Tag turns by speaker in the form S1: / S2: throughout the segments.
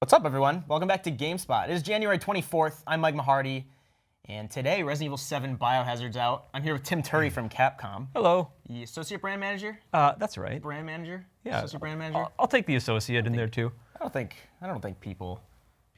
S1: What's up, everyone? Welcome back to GameSpot. It is January 24th. I'm Mike Mahardy, and today Resident Evil 7 Biohazard's out. I'm here with Tim Turry from Capcom.
S2: Hello.
S1: The Associate Brand Manager?
S2: That's right.
S1: Brand Manager?
S2: Yeah.
S1: Associate Brand Manager?
S2: I'll take the associate in there too.
S1: I don't think people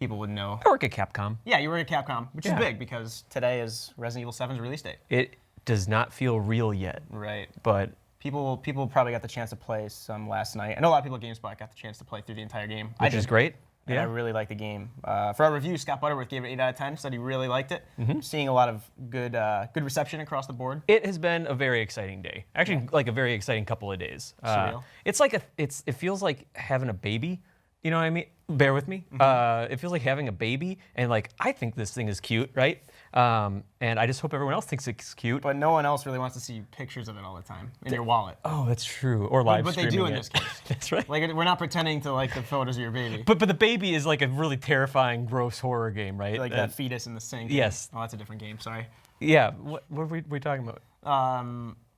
S1: would know.
S2: I work at Capcom.
S1: Yeah, you work at Capcom, which is
S2: Yeah.
S1: big because today is Resident Evil 7's release date.
S2: It does not feel real yet.
S1: Right.
S2: But
S1: People probably got the chance to play some last night. I know a lot of people at GameSpot got the chance to play through the entire game.
S2: which is great.
S1: And I really like the game. For our review, Scott Butterworth gave it 8 out of 10. Said he really liked it. Seeing a lot of good reception across the board.
S2: It has been a very exciting day. Actually, like a very exciting couple of days.
S1: Surreal.
S2: It's like it feels like having a baby. You know what I mean? Bear with me. It feels like having a baby, and like I think this thing is cute, right? And I just hope everyone else thinks it's cute.
S1: But no one else really wants to see pictures of it all the time in your wallet.
S2: Oh, that's true. Or live
S1: But they
S2: streaming
S1: do in
S2: it.
S1: this case.
S2: That's right.
S1: Like we're not pretending to like the photos of your baby.
S2: But the baby is like a really terrifying, gross horror game, right?
S1: Like that fetus in the sink.
S2: Yes.
S1: Oh, that's a different game. Sorry.
S2: Yeah. What were we talking about?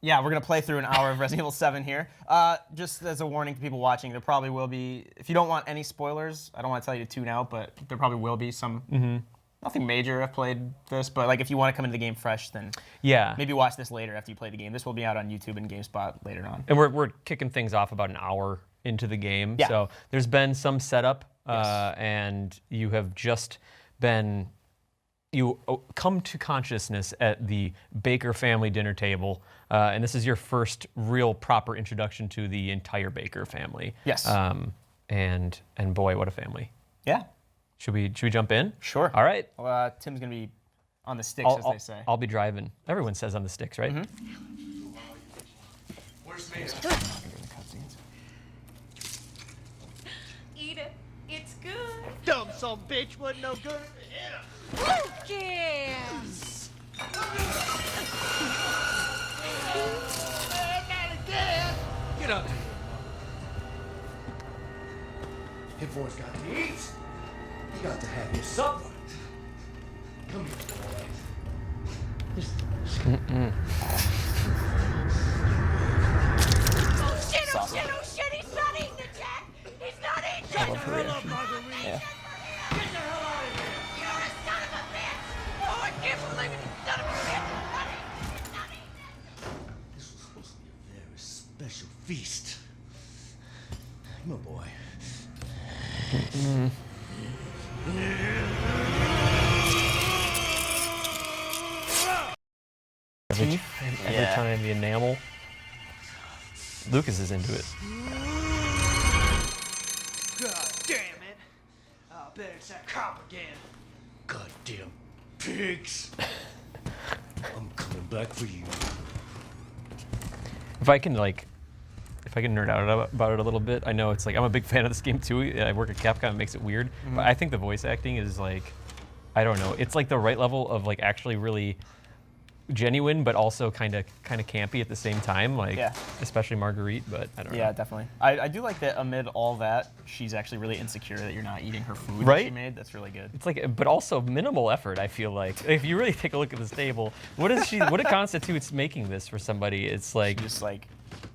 S1: Yeah, we're gonna play through an hour of Resident Evil 7 here. Just as a warning to people watching, there probably will be, if you don't want any spoilers, I don't want to tell you to tune out, but there probably will be some. Nothing major. I've played this, but like if you want to come into the game fresh, then
S2: Yeah.
S1: maybe watch this later after you play the game. This will be out on YouTube and GameSpot later on.
S2: And we're kicking things off about an hour into the game.
S1: Yeah.
S2: So there's been some setup, and you have just been, you come to consciousness at the Baker family dinner table, and this is your first real proper introduction to the entire Baker family.
S1: Yes.
S2: And boy, what a family.
S1: Yeah.
S2: Should we jump in?
S1: Sure.
S2: All right.
S1: Well, Tim's gonna be on the sticks, as they say.
S2: I'll be driving. Everyone says on the sticks, right?
S3: Where's Nate?
S4: Eat it. It's good.
S3: Dumb some bitch wasn't no good.
S4: Yes.
S3: Get up. Hit boy's got to eat. You got to have your supper. Come here, boy.
S4: Oh shit, he's not eating it, Jack. He's not eating it.
S3: Shut the hell up, Marguerite.
S1: Yeah.
S3: Get the hell out of here.
S4: You're a son of a bitch. Oh, I can't believe it. You son of a bitch. He's not eating it.
S3: This was supposed to be a very special feast. Come on, boy.
S2: Every time the enamel. Lucas is into it.
S3: God damn it. I bet it's that cop again. Goddamn pigs. I'm coming back for you.
S2: If I can nerd out about it a little bit, I know it's like I'm a big fan of this game too. I work at Capcom, it makes it weird, but I think the voice acting is like, I don't know, it's like the right level of like actually really genuine, but also kind of campy at the same time. Like, especially Marguerite, but I don't know.
S1: Yeah, definitely. I do like that amid all that, she's actually really insecure that you're not eating her food that
S2: Right?
S1: she made. That's really good.
S2: It's like, but also minimal effort. I feel like if you really take a look at this table, what it constitutes making this for somebody? It's like
S1: Just like,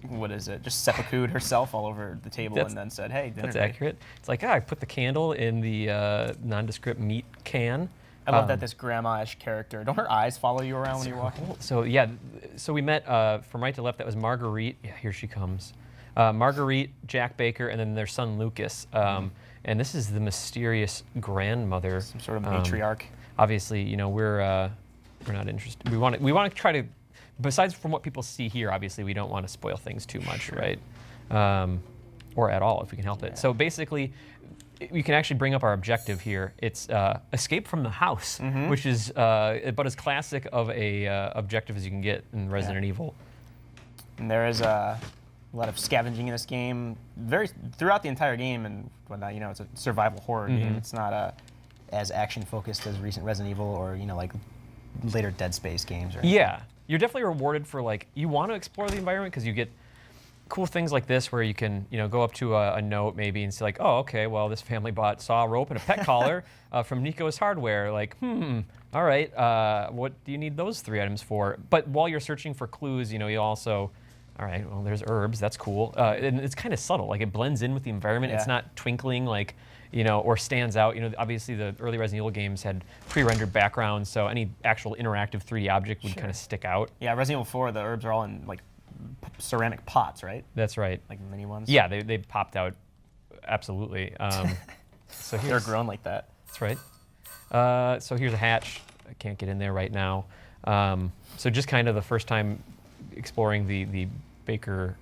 S1: what is it? Just seppuku'd herself all over the table and then said, hey, dinner
S2: that's
S1: day.
S2: accurate. It's like, I put the candle in the nondescript meat can.
S1: I love that this grandma-ish character. Don't her eyes follow you around when you're walking?
S2: So yeah, so we met from right to left. That was Marguerite. Yeah, here she comes. Marguerite, Jack Baker, and then their son Lucas. And this is the mysterious grandmother.
S1: Some sort of matriarch.
S2: Obviously, you know, we're not interested. We want to try to. Besides from what people see here, obviously we don't want to spoil things too much, right? Or at all, if we can help it. So basically, we can actually bring up our objective here. It's escape from the house, which is about as classic of a objective as you can get in Resident Evil.
S1: And there is a lot of scavenging in this game, throughout the entire game, and whatnot. You know, it's a survival horror game. It's not as action focused as recent Resident Evil or like later Dead Space games. Or anything.
S2: Yeah, you're definitely rewarded for like you want to explore the environment because you get cool things like this where you can go up to a note maybe and say like, oh, okay, well this family bought saw rope and a pet collar from Nico's Hardware. Like, all right, what do you need those 3 items for? But while you're searching for clues, you also All right, well, there's herbs. That's cool. And it's kind of subtle. Like, it blends in with the environment. It's
S1: Yeah.
S2: not twinkling, like, or stands out. Obviously, the early Resident Evil games had pre-rendered backgrounds, so any actual interactive 3D object would kind of stick out.
S1: Yeah, Resident Evil 4, the herbs are all in, like, ceramic pots, right?
S2: That's right.
S1: Like mini ones?
S2: Yeah, they popped out. Absolutely. So
S1: They're
S2: here's,
S1: grown like that.
S2: that's right. So here's a hatch. I can't get in there right now. So just kind of the first time exploring the Baker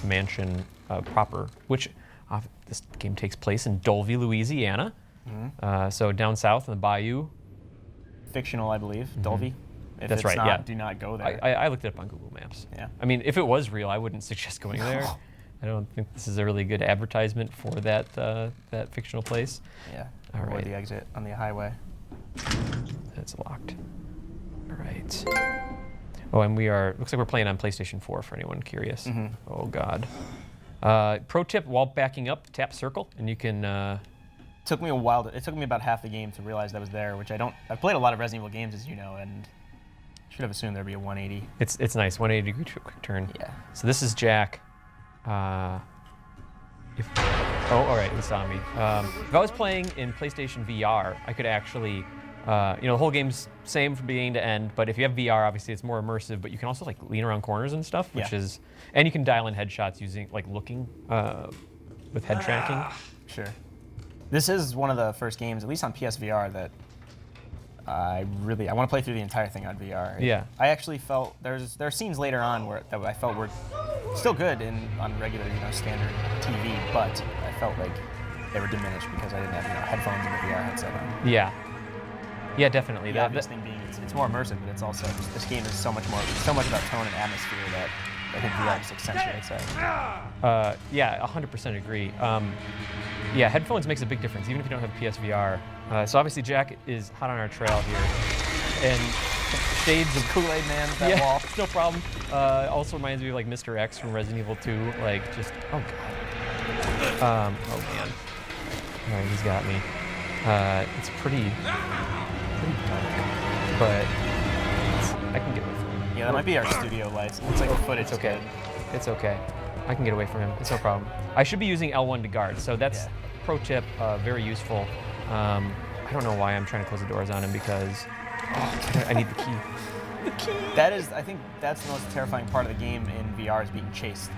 S2: Mansion proper, which this game takes place in Dulvey, Louisiana. So down south in the bayou.
S1: Fictional, I believe. Dulvey. If
S2: That's
S1: it's
S2: right,
S1: not,
S2: yeah.
S1: do not go there.
S2: I looked it up on Google Maps.
S1: Yeah.
S2: I mean, if it was real, I wouldn't suggest going there. I don't think this is a really good advertisement for that fictional place.
S1: Yeah.
S2: All
S1: Avoid
S2: right.
S1: the exit on the highway.
S2: It's locked. All right. Oh, and looks like we're playing on PlayStation 4 for anyone curious. Oh, God. Pro tip, while backing up, tap circle, and you can...
S1: It took me a while. It took me about half the game to realize that was there, which I don't... I've played a lot of Resident Evil games, as you know, and should have assumed there'd be a 180.
S2: It's nice, 180-degree quick turn.
S1: Yeah.
S2: So this is Jack. Oh, all right, he saw me. If I was playing in PlayStation VR, I could actually... the whole game's same from beginning to end, but if you have VR, obviously it's more immersive, but you can also like lean around corners and stuff, which
S1: Yeah.
S2: is, and you can dial in headshots using like looking with head tracking.
S1: Sure. This is one of the first games, at least on PSVR, that I want to play through the entire thing on VR.
S2: Yeah.
S1: I actually felt there are scenes later on that I felt were still good on regular, standard TV, but I felt like they were diminished because I didn't have headphones and the VR headset on.
S2: Yeah, definitely.
S1: The obvious thing being it's more immersive, but it's also this game is so much about tone and atmosphere that I think VR just accentuates that.
S2: Yeah, 100% agree. Yeah, headphones makes a big difference, even if you don't have PSVR. So obviously Jack is hot on our trail here, and shades of
S1: Kool-Aid Man, that wall.
S2: no problem. Also reminds me of like Mr. X from Resident Evil 2, like just oh god. Oh man. All right, he's got me. It's pretty dark, but I can get away from him.
S1: Yeah, that might be our studio lights. It looks like the footage
S2: It's okay.
S1: is good.
S2: It's okay. I can get away from him. It's no problem. I should be using L1 to guard, so that's pro tip, very useful. I don't know why I'm trying to close the doors on him because I need the key.
S1: I think that's the most terrifying part of the game in VR is being chased.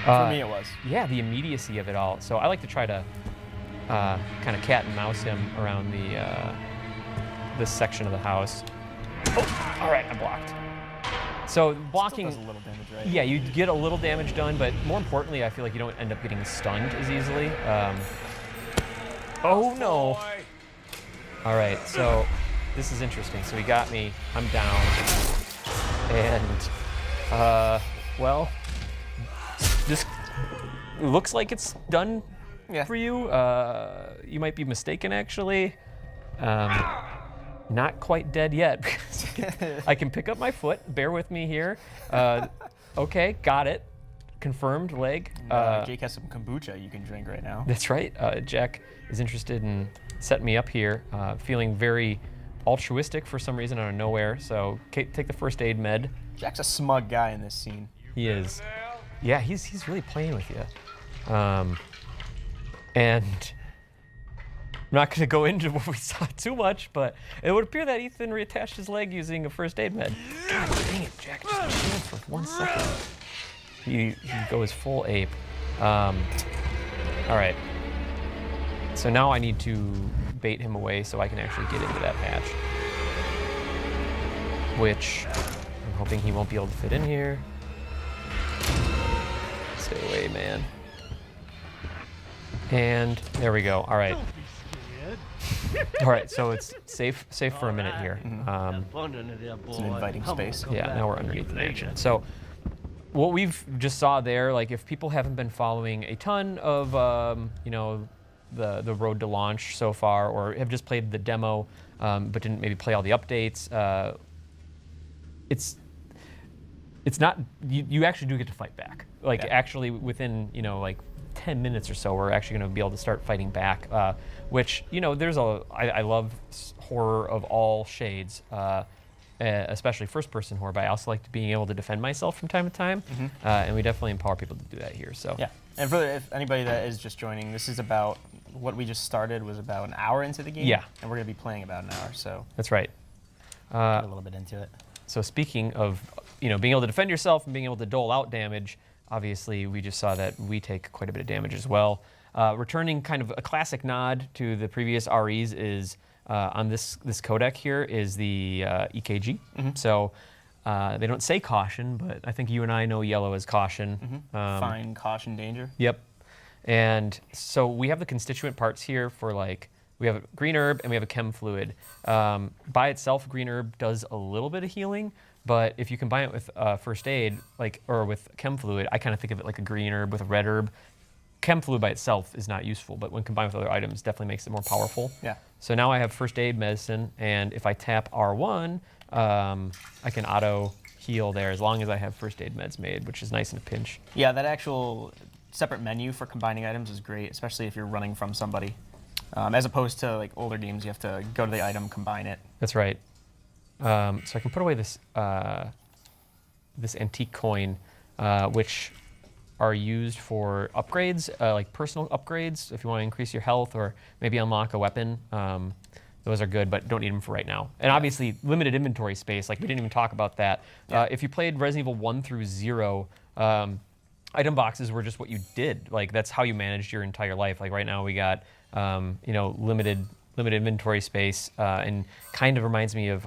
S1: For me, it was.
S2: Yeah, the immediacy of it all. So I like to try to kind of cat and mouse him around this section of the house. Oh, all right, I'm blocked. So blocking,
S1: Still does a little damage, right?
S2: yeah, you get a little damage done, but more importantly, I feel like you don't end up getting stunned as easily. Oh no! All right, so this is interesting. So he got me. I'm down, and well, this looks like it's done for you. You might be mistaken, actually. Not quite dead yet. I can pick up my foot. Bear with me here. Okay, got it. Confirmed leg.
S1: Jake has some kombucha you can drink right now.
S2: That's right. Jack is interested in setting me up here. Feeling very altruistic for some reason out of nowhere. So take the first aid med.
S1: Jack's a smug guy in this scene.
S2: He is. Yeah, he's really playing with you. And I'm not going to go into what we saw too much, but it would appear that Ethan reattached his leg using a first aid med. God dang it, Jack, just chill for 1 second. He goes full ape. All right. So now I need to bait him away so I can actually get into that patch. Which I'm hoping he won't be able to fit in here. Stay away, man. And there we go. All right. All right, so it's safe for a minute here.
S1: It's an inviting space.
S2: Yeah, now we're underneath the mansion. So what we've just saw there, like if people haven't been following a ton of, the road to launch so far, or have just played the demo, but didn't maybe play all the updates, it's not, you actually do get to fight back. Like actually within, like 10 minutes or so, we're actually going to be able to start fighting back, which, I love horror of all shades. especially first-person horror, but I also like being able to defend myself from time to time, and we definitely empower people to do that here. So
S1: Yeah, and for if anybody that is just joining, this is about what we just started was about an hour into the game.
S2: Yeah.
S1: And we're gonna be playing about an hour, so
S2: that's right.
S1: get a little bit into it.
S2: So speaking of, being able to defend yourself and being able to dole out damage, obviously we just saw that we take quite a bit of damage as well. Returning kind of a classic nod to the previous REs is on this codec here is the EKG. So they don't say caution, but I think you and I know yellow is caution.
S1: Fine, caution, danger.
S2: Yep. And so we have the constituent parts here for we have a green herb and we have a chem fluid. By itself, green herb does a little bit of healing, but if you combine it with first aid, or with chem fluid, I kind of think of it like a green herb with a red herb. Chem fluid by itself is not useful, but when combined with other items, definitely makes it more powerful.
S1: Yeah.
S2: So now I have first aid medicine, and if I tap R1, I can auto heal there as long as I have first aid meds made, which is nice in a pinch.
S1: Yeah, that actual separate menu for combining items is great, especially if you're running from somebody. As opposed to older games, you have to go to the item, combine it.
S2: That's right. So I can put away this this antique coin, which are used for upgrades, like personal upgrades, if you want to increase your health or maybe unlock a weapon. Those are good, but don't need them for right now. And obviously, limited inventory space, we didn't even talk about that.
S1: Yeah.
S2: If you played Resident Evil 1 through 0, item boxes were just what you did. That's how you managed your entire life. Right now we got, limited inventory space, and kind of reminds me of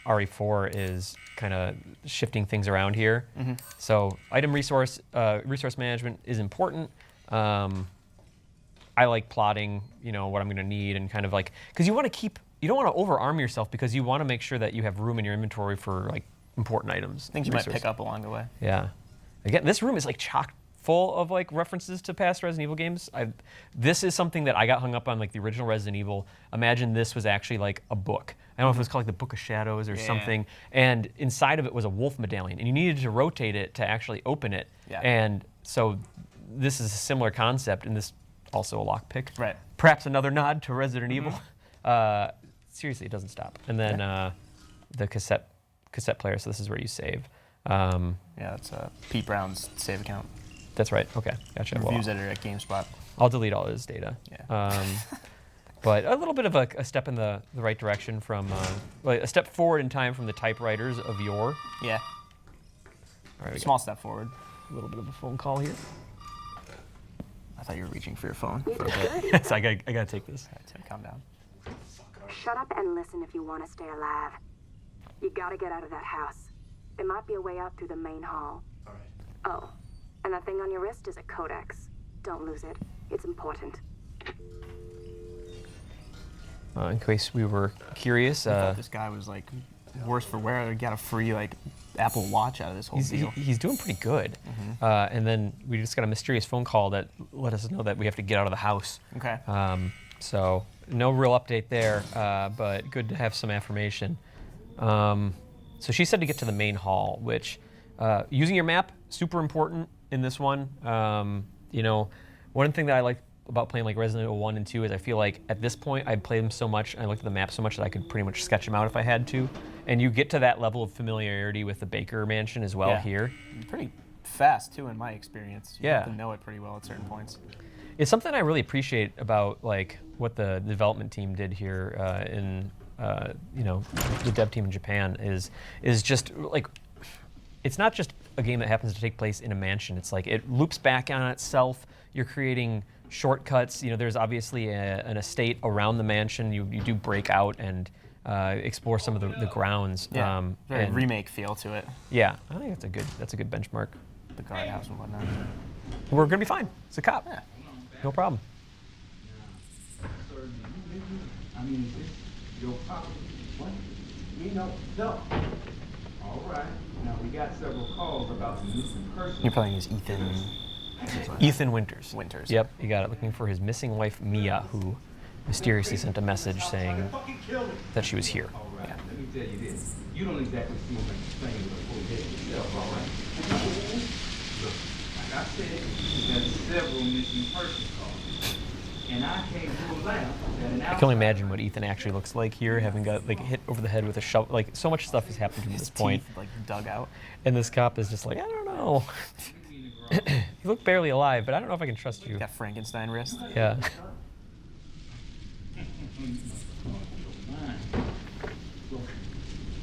S2: RE4 is kind of shifting things around here. So item resource management is important. I like plotting, what I'm going to need and kind of because you want to you don't want to overarm yourself because you want to make sure that you have room in your inventory for important items.
S1: Things you might pick up along the way.
S2: Yeah. Again, this room is chock full of references to past Resident Evil games. This is something that I got hung up on, the original Resident Evil. Imagine this was actually a book. I don't know if it was called the Book of Shadows or something. And inside of it was a wolf medallion, and you needed to rotate it to actually open it.
S1: Yeah.
S2: And so this is a similar concept, and this also a lockpick.
S1: Right.
S2: Perhaps another nod to Resident Evil. Seriously, it doesn't stop. And then the cassette player. So this is where you save.
S1: Yeah, that's Pete Brown's save account.
S2: That's right. Okay, gotcha.
S1: Reviews editor at GameSpot.
S2: I'll delete all his data.
S1: Yeah.
S2: But a little bit of a step in the right direction from, a step forward in time from the typewriters of yore.
S1: Yeah.
S2: All right,
S1: Small step forward.
S2: a little bit of a phone call here.
S1: I thought you were reaching for your phone for a bit.
S2: Yes, I gotta take this.
S1: All right, Tim, calm down.
S5: Shut up and listen if you want to stay alive. You gotta get out of that house. There might be a way out through the main hall.
S3: All right.
S5: Oh, and that thing on your wrist is a codex. Don't lose it. It's important.
S2: In case we were curious,
S1: I thought this guy was worse for wear. He got a free Apple Watch out of this whole deal.
S2: he's doing pretty good. And then we just got a mysterious phone call that let us know that we have to get out of the house.
S1: Okay.
S2: So no real update there, but good to have some affirmation. So she said to get to the main hall, which using your map, super important in this one. One thing that I like about playing Resident Evil 1 and 2 is I feel like at this point I'd played them so much and I looked at the map so much that I could pretty much sketch them out if I had to. And you get to that level of familiarity with the Baker Mansion as well here.
S1: Pretty fast too, in my experience. You
S2: Yeah.
S1: have to know it pretty well at certain points.
S2: It's something I really appreciate about what the development team did here in the dev team in Japan is just it's not just a game that happens to take place in a mansion. It's it loops back on itself. You're creating shortcuts. There's obviously an estate around the mansion. You do break out and explore some of the grounds.
S1: Yeah. Very
S2: and
S1: remake feel to it.
S2: Yeah, I think that's a good benchmark.
S1: The guardhouse and whatnot.
S2: We're gonna be fine. It's a cop.
S1: Yeah.
S2: No problem.
S6: I mean, is this your property? What? No. All right. Now, we got several calls about the missing person.
S1: You're playing as Ethan.
S2: Ethan Winters.
S1: Winters.
S2: Yep, you got it. Looking for his missing wife, Mia, who mysteriously sent a message saying that she was here.
S6: All right. Let me tell you this. You don't exactly seem like you're playing with a full head yourself, all right? Look, like I said, we got several missing person calls. And I came to a lab that an
S2: I can only imagine what Ethan actually looks like here, having got like hit over the head with a shovel. Like so much stuff has happened to him at this point,
S1: Teeth, like dug out.
S2: and this cop is just like, I don't know. You look barely alive, but I don't know if I can trust you.
S1: Got Frankenstein wrist.
S2: Yeah.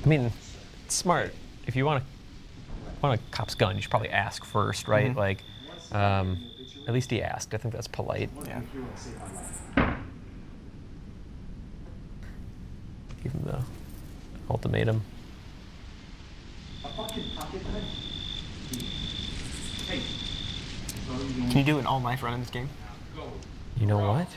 S2: I mean, it's smart. If you want a cop's gun, you should probably ask first, right?
S1: Mm-hmm.
S2: Like, at least he asked. I think that's polite.
S1: Yeah.
S2: Give him the ultimatum.
S1: Can you do an all-knife run in this game?
S2: You know what?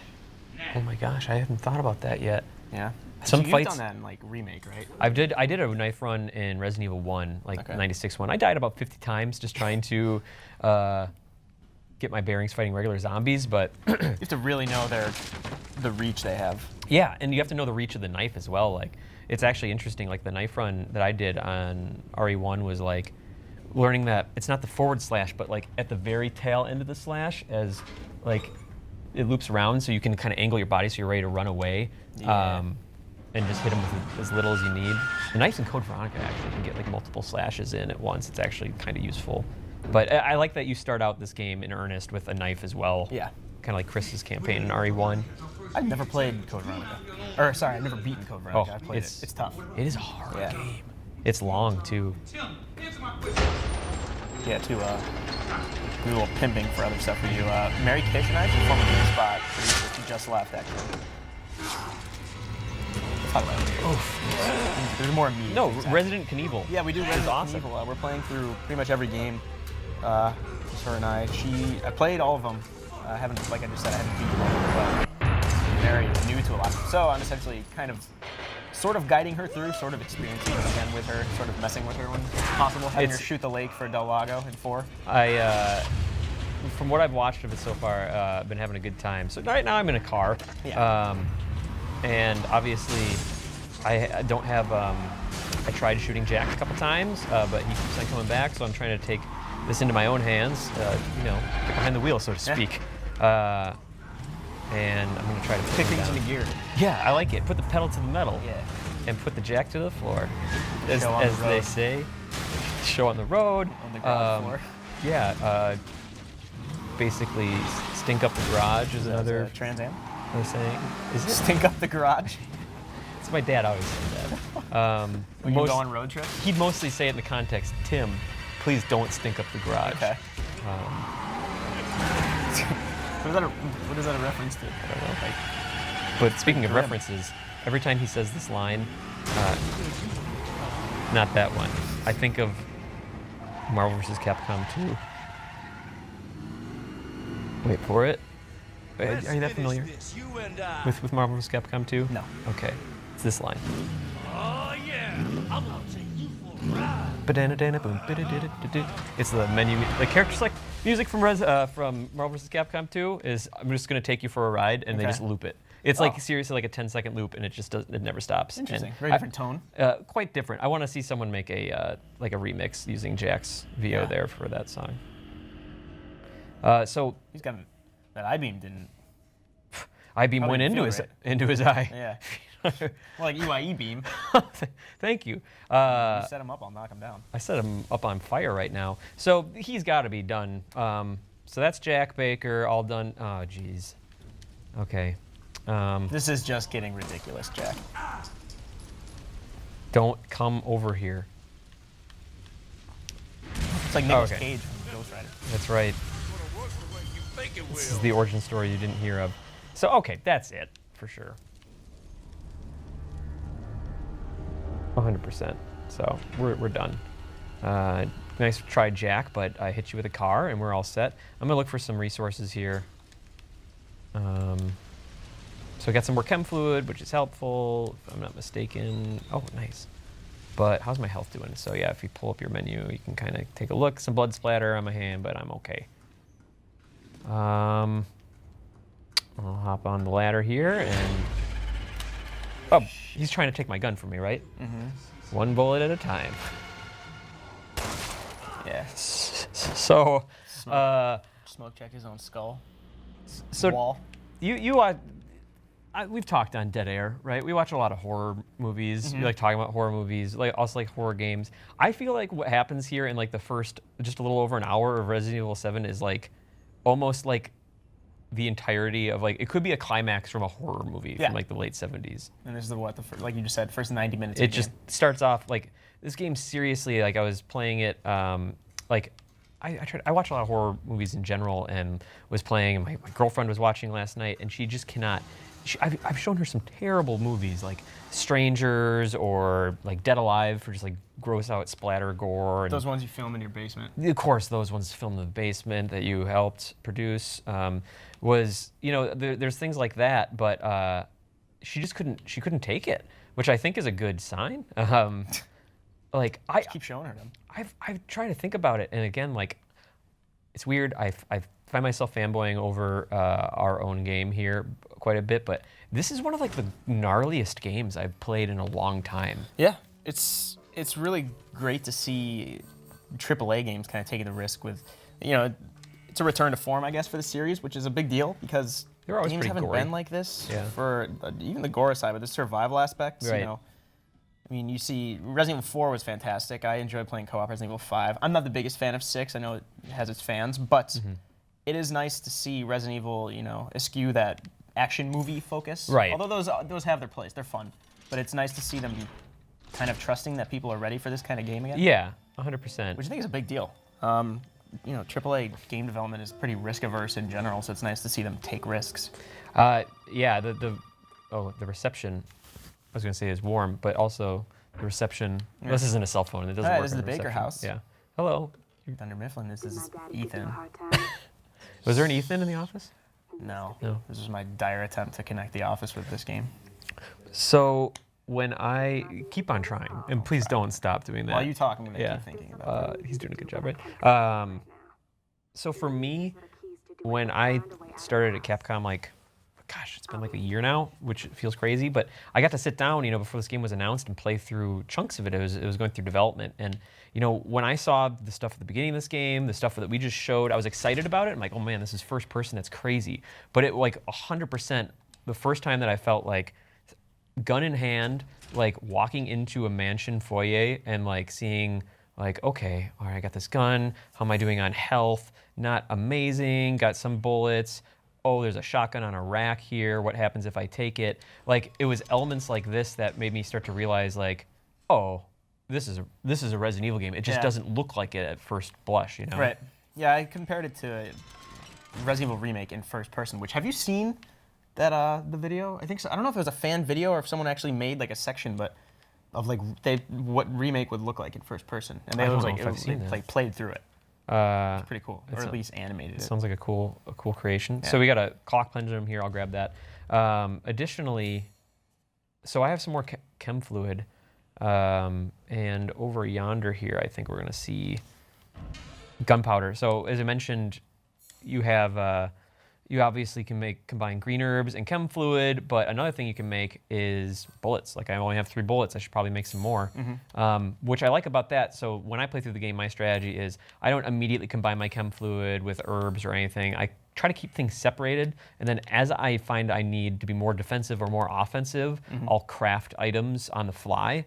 S2: Oh my gosh, I haven't thought about that yet.
S1: Yeah.
S2: Some
S1: You've
S2: fights.
S1: done that in like remake, right?
S2: I did a knife run in Resident Evil 1, like
S1: Okay.
S2: 96 one. I died about 50 times just trying to get my bearings fighting regular zombies, but
S1: You have to really know the reach they have.
S2: yeah, and you have to know the reach of the knife as well. Like, it's actually interesting. Like the knife run that I did on RE1 was like learning that it's not the forward slash, but like at the very tail end of the slash, as like it loops around, so you can kind of angle your body so you're ready to run away.
S1: Yeah.
S2: And just hit them with as little as you need. The knives in Code Veronica actually can get like multiple slashes in at once. It's actually kind of useful. But I like that you start out this game in earnest with a knife as well.
S1: Yeah.
S2: Kind of like Chris's campaign in RE1.
S1: I've never played Code Veronica. Or sorry, I've never beaten Code Veronica. I played it. It's tough.
S2: It is a hard
S1: Yeah.
S2: game. It's long too.
S1: Yeah, to do a little pimping for other stuff for you. Mary Kish and I, former GameSpot producer, she just left actually. Let's talk about it. Oh, there's more immediate.
S2: No,
S1: things happening.
S2: Resident Knievel.
S1: Yeah, we do Resident
S2: awesome.
S1: Evil. We're playing through pretty much every game. Just her and I. I played all of them. I haven't, like I just said, I haven't beaten them, but Mary is new to a lot. So I'm essentially kind of, sort of guiding her through, sort of experiencing it again with her, sort of messing with her when possible, having her shoot the lake for Del Lago in 4.
S2: From what I've watched of it so far, I've been having a good time. So right now I'm in a car.
S1: Yeah.
S2: And obviously, I don't have. I tried shooting Jack a couple times, but he keeps on coming back. So I'm trying to take this into my own hands. You know, get behind the wheel, so to speak. And I'm gonna try to
S1: Kick things into gear.
S2: Yeah, I like it. Put the pedal to the metal.
S1: Yeah.
S2: And put the Jack to the floor, as
S1: Show on the
S2: they
S1: road.
S2: say. Show on the road.
S1: On the garage floor.
S2: Yeah. Basically, stink up the garage is another.
S1: Trans Am.
S2: They're saying, is it?
S1: Stink up the garage.
S2: It's my dad always said that.
S1: When you go on road trips.
S2: He'd mostly say it in the context, Tim, please don't stink up the garage.
S1: Okay. What is that a reference to?
S2: I don't know. But speaking of references, every time he says this line, not that one, I think of Marvel vs. Capcom 2. Wait for it. Are you that familiar with Marvel vs. Capcom 2?
S1: No.
S2: Okay. It's this line.
S3: Oh yeah, I'm gonna take you for a ride.
S2: Ba-dana-dana boom, ba-da-da-da-da-da. It's the menu. The character select music from Marvel vs. Capcom 2 is I'm just gonna take you for a ride, and they
S1: Okay.
S2: just loop it. It's like seriously like a 10-second loop, and it never stops.
S1: Interesting.
S2: And
S1: Very different tone.
S2: Quite different. I want to see someone make a like a remix using Jack's VO
S1: Yeah.
S2: there for that song. So
S1: He's got that I-beam didn't.
S2: I-beam
S1: How
S2: went
S1: did it
S2: into
S1: feel,
S2: his eye.
S1: Yeah. Well, like EYE beam.
S2: Thank you.
S1: You set him up, I'll knock him down.
S2: I set him up on fire right now. So he's got to be done. So that's Jack Baker, all done. Oh, geez. Okay.
S1: This is just getting ridiculous, Jack.
S2: Don't come over here.
S1: It's like Nicolas
S2: okay.
S1: Cage from Ghost Rider.
S2: That's right. This is the origin story you didn't hear of. So, okay, that's it, for sure. 100%. So, we're done. Nice try, Jack, but I hit you with a car, and we're all set. I'm going to look for some resources here. So I got some more chem fluid, which is helpful, if I'm not mistaken. Oh, nice. But how's my health doing? So yeah, if you pull up your menu, you can kind of take a look. Some blood splatter on my hand, but I'm okay. I'll hop on the ladder here, and oh, he's trying to take my gun from me, right? Mm-hmm. One bullet at a time.
S1: Yeah.
S2: So,
S1: Smoke check his own skull.
S2: so
S1: Wall.
S2: we've talked on Dead Air, right? We watch a lot of horror movies. We like talking about horror movies, like also like horror games. I feel like what happens here in like the first just a little over an hour of Resident Evil 7 is like almost like the entirety of like it could be a climax from a horror movie from like the late 70s.
S1: And this is like you just said, first 90 minutes.
S2: It just starts off like this game seriously. Like I was playing it like. I watch a lot of horror movies in general and was playing, and my girlfriend was watching last night, and she just cannot. I've shown her some terrible movies like Strangers or like Dead Alive for just like gross out splatter gore. And
S1: those ones you film in your basement.
S2: of course, those ones filmed in the basement that you helped produce. There's things like that, but she just couldn't take it, which I think is a good sign. Like I
S1: keep showing her them.
S2: I've tried to think about it, and again, like it's weird. I find myself fanboying over our own game here quite a bit, but this is one of like the gnarliest games I've played in a long time.
S1: Yeah, it's really great to see AAA games kind of taking the risk with, it's a return to form, I guess, for the series, which is a big deal because
S2: They're always
S1: games
S2: pretty
S1: haven't
S2: gory.
S1: been like this
S2: Yeah.
S1: for even the gore side, but the survival aspects,
S2: Right.
S1: I mean, you see, Resident Evil 4 was fantastic. I enjoyed playing co-op Resident Evil 5. I'm not the biggest fan of 6. I know it has its fans, but it is nice to see Resident Evil, eschew that action movie focus.
S2: Right.
S1: Although those have their place. They're fun. But it's nice to see them kind of trusting that people are ready for this kind of game again.
S2: Yeah, 100%.
S1: Which I think is a big deal. AAA game development is pretty risk averse in general, so it's nice to see them take risks.
S2: Yeah, the reception, I was going to say is warm, but also the reception.
S1: Yeah.
S2: This isn't a cell phone. It doesn't work.
S1: This is
S2: on
S1: the Baker
S2: reception.
S1: house.
S2: Yeah. Hello.
S1: Thunder Mifflin, this
S5: My
S1: is
S5: daddy gives you a
S1: Ethan.
S5: hard time.
S2: Was there an Ethan in the office?
S1: No.
S2: No.
S1: This is my dire attempt to connect the office with this game.
S2: So when I keep on trying, and please don't stop doing that.
S1: While you talk, I'm going to
S2: Yeah.
S1: keep thinking about it.
S2: He's doing a good job, right? So for me, when I started at Capcom, like, gosh, it's been like a year now, which feels crazy, but I got to sit down, before this game was announced and play through chunks of it. It was going through development. And, when I saw the stuff at the beginning of this game, the stuff that we just showed, I was excited about it. I'm like, oh man, this is first person, that's crazy. But it like 100%, the first time that I felt like gun in hand, like walking into a mansion foyer and like seeing like, okay, all right, I got this gun. How am I doing on health? Not amazing, got some bullets. Oh, there's a shotgun on a rack here. What happens if I take it? Like, it was elements like this that made me start to realize, like, oh, this is a Resident Evil game. It just doesn't look like it at first blush,
S1: Right. Yeah, I compared it to a Resident Evil remake in first person, which, have you seen that the video? I think so. I don't know if it was a fan video or if someone actually made like a section, but of like what remake would look like in first person. And
S2: I don't
S1: was
S2: know
S1: like,
S2: if I've seen that.
S1: like played through it.
S2: It's
S1: Pretty cool. Or at least animated it.
S2: Sounds like a cool creation.
S1: Yeah.
S2: So we got a clock pendulum here. I'll grab that. Additionally, so I have some more chem fluid, and over yonder here, I think we're gonna see gunpowder. So as I mentioned, you have you obviously can combine green herbs and chem fluid, but another thing you can make is bullets. Like I only have 3 bullets. I should probably make some more, which I like about that. So when I play through the game, my strategy is I don't immediately combine my chem fluid with herbs or anything. I try to keep things separated, and then as I find I need to be more defensive or more offensive, I'll craft items on the fly.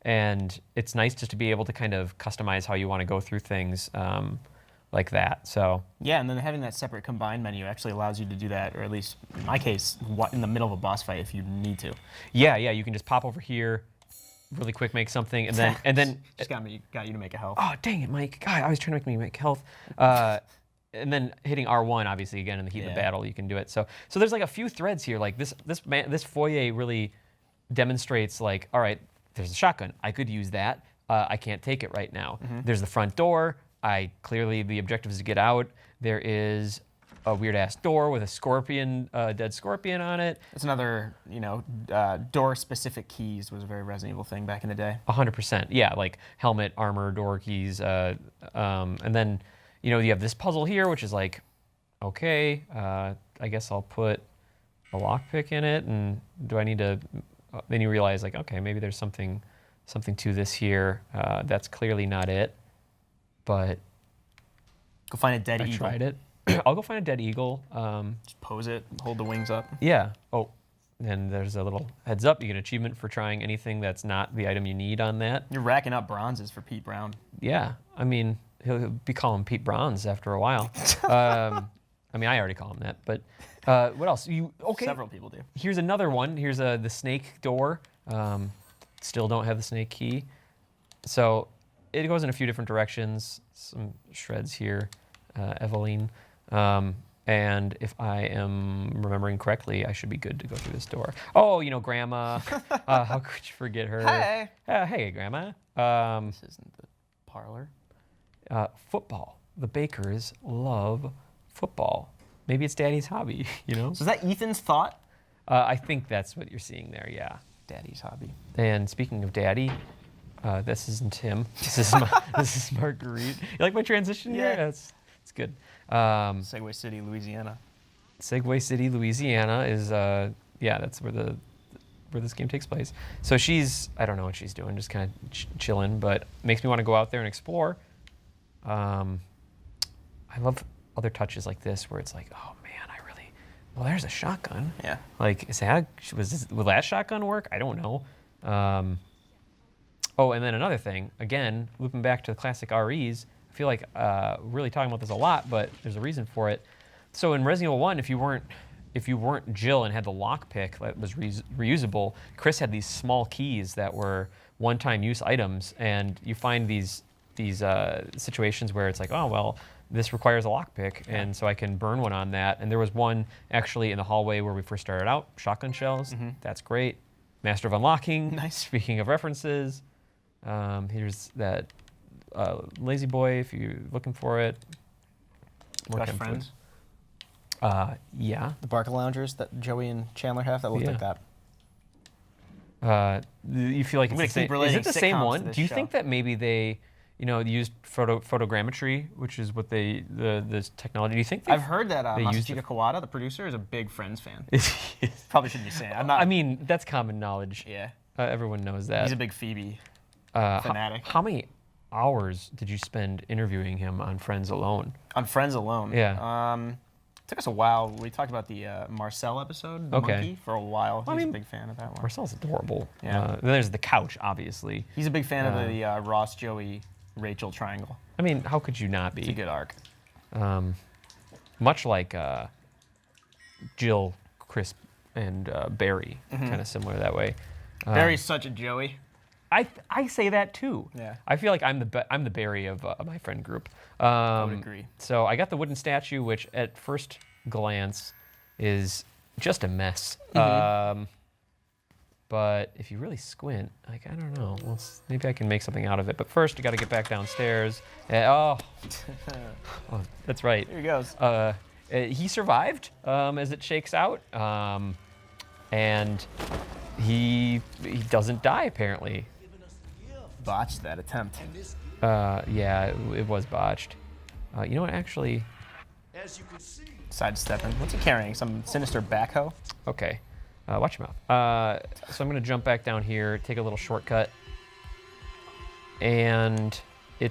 S2: And it's nice just to be able to kind of customize how you want to go through things. Like that, so.
S1: Yeah, and then having that separate combined menu actually allows you to do that, or at least in my case, in the middle of a boss fight if you need to.
S2: Yeah, you can just pop over here, really quick make something, and then
S1: Just got you to make a health.
S2: oh dang it, Mike! God, I was trying to make me make health. And then hitting R1, obviously, again in the heat of the battle, you can do it. So there's like a few threads here. Like this foyer really demonstrates like, all right, there's a shotgun. I could use that. I can't take it right now. There's the front door. Clearly the objective is to get out. There is a weird ass door with a scorpion, dead scorpion on it.
S1: It's another, door specific keys was a very Resident Evil thing back in the day.
S2: 100%, yeah, like helmet, armor, door keys, and then you have this puzzle here, which is like, okay, I guess I'll put a lockpick in it, and do I need to? Then you realize like, okay, maybe there's something to this here. That's clearly not it. But
S1: Go find a dead
S2: I
S1: eagle.
S2: tried it. I'll go find a dead eagle.
S1: Just pose it, hold the wings up.
S2: Yeah. Oh, and there's a little heads up. You get an achievement for trying anything that's not the item you need on that.
S1: You're racking up bronzes for Pete Brown.
S2: Yeah. I mean, he'll be calling Pete Bronze after a while. I mean, I already call him that. But what else? Okay.
S1: Several people do.
S2: Here's another one. Here's the snake door. Still don't have the snake key. So it goes in a few different directions. Some shreds here. Eveline. And if I am remembering correctly, I should be good to go through this door. Oh, Grandma. How could you forget her?
S1: Hey.
S2: Hey, Grandma.
S1: This isn't the parlor.
S2: Football. The Bakers love football. Maybe it's Daddy's hobby,
S1: So is that Ethan's thought?
S2: I think that's what you're seeing there, yeah.
S1: Daddy's hobby.
S2: And speaking of Daddy, this isn't him. This is Marguerite. You like my transition here?
S1: Yeah.
S2: It's good.
S1: Segway City, Louisiana.
S2: Segway City, Louisiana is that's where this game takes place. So I don't know what she's doing, just kind of chilling, but makes me want to go out there and explore. I love other touches like this where it's like, oh man, well, there's a shotgun.
S1: Yeah.
S2: Like, will that shotgun work? I don't know. Oh, and then another thing, again, looping back to the classic REs, I feel like really talking about this a lot, but there's a reason for it. So in Resident Evil 1, if you weren't Jill and had the lockpick that was reusable, Chris had these small keys that were one-time use items, and you find these situations where it's like, oh well, this requires a lockpick, and so I can burn one on that. And there was one actually in the hallway where we first started out, shotgun shells. That's great. Master of Unlocking.
S1: Nice.
S2: Speaking of references, here's that Lazy Boy if you're looking for it. More
S1: Best friends.
S2: Yeah.
S1: The Barca Loungers that Joey and Chandler have that look like that.
S2: You feel like
S1: I'm
S2: it's
S1: gonna keep relating
S2: is it the same
S1: sitcoms to
S2: one?
S1: this
S2: Do you
S1: show.
S2: think that maybe they, used photogrammetry, which is what the technology? Do you think
S1: I've heard that
S2: they used
S1: Masachika Kawada, the producer, is a big Friends fan. Probably shouldn't be saying. I'm not.
S2: I mean, that's common knowledge.
S1: Yeah.
S2: Everyone knows that.
S1: He's a big Phoebe fanatic.
S2: How many hours did you spend interviewing him on Friends alone?
S1: On Friends alone.
S2: Yeah.
S1: Took us a while. We talked about the Marcel episode, the monkey, for a while. He's a big fan of that one.
S2: Marcel's adorable.
S1: Yeah.
S2: Then there's the couch, obviously.
S1: He's a big fan of the Ross, Joey, Rachel triangle.
S2: I mean, how could you not be?
S1: It's a good arc.
S2: Much like Jill, Chris, and Barry, kind of similar that way.
S1: Barry's such a Joey.
S2: I say that too.
S1: Yeah.
S2: I feel like I'm the Barry of my friend group.
S1: I would agree.
S2: So I got the wooden statue, which at first glance is just a mess. But if you really squint, like, I don't know, maybe I can make something out of it. But first, you got to get back downstairs. Oh, that's right.
S1: Here he goes.
S2: He survived, as it shakes out, and he doesn't die apparently.
S1: Botched that attempt.
S2: Yeah, it was botched. You know what? Actually,
S1: Sidestepping. What's he carrying? Some sinister backhoe?
S2: okay. Watch your mouth. So I'm gonna jump back down here, take a little shortcut, and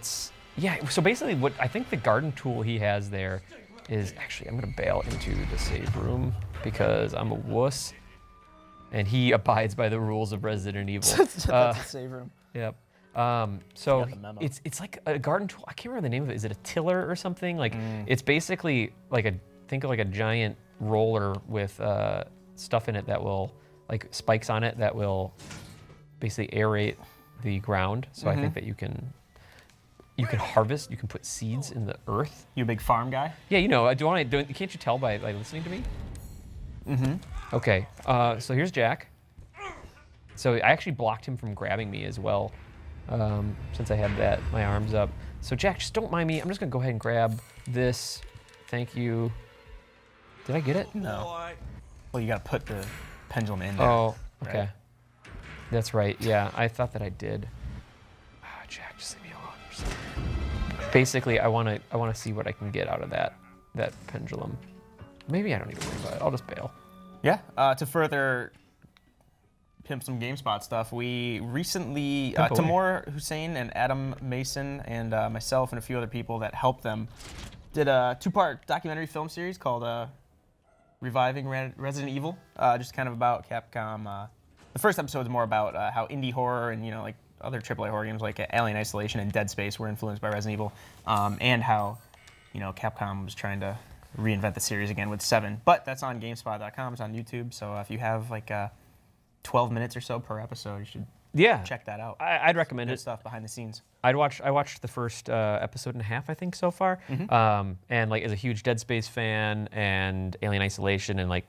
S2: so basically, what I think the garden tool he has there is actually, I'm gonna bail into the save room because I'm a wuss, and he abides by the rules of Resident Evil.
S1: That's a save room.
S2: Yep. So
S1: Got the memo.
S2: it's like a garden tool. I can't remember the name of it. Is it a tiller or something? Like it's basically like think of like a giant roller with stuff in it that will, like spikes on it that will basically aerate the ground. So I think that you can harvest. You can put seeds in the earth.
S1: You a big farm guy?
S2: Yeah, can't you tell by listening to me? Mm-hmm. Okay. So here's Jack. So I actually blocked him from grabbing me as well, since I had my arms up. So Jack, just don't mind me. I'm just gonna go ahead and grab this. Thank you. Did I get it?
S1: No. Well, you gotta put the pendulum in there.
S2: Oh, okay.
S1: Right?
S2: That's right. Yeah, I thought that I did. Jack, just leave me alone. Basically, I wanna see what I can get out of that pendulum. Maybe I don't need to worry about it. I'll just bail.
S1: Yeah. To further pimp some GameSpot stuff, we recently,
S2: Pimp away.
S1: Tamor Hussein and Adam Mason and myself and a few other people that helped them did a 2-part documentary film series called Reviving Resident Evil, just kind of about Capcom. The first episode is more about how indie horror and like other AAA horror games like Alien Isolation and Dead Space were influenced by Resident Evil, and how Capcom was trying to reinvent the series again with 7. But that's on GameSpot.com. It's on YouTube. So if you have like 12 minutes or so per episode, you should check that out.
S2: I'd recommend
S1: Good
S2: it.
S1: stuff behind the scenes.
S2: I watched the first episode and a half, I think, so far. And like as a huge Dead Space fan and Alien Isolation and like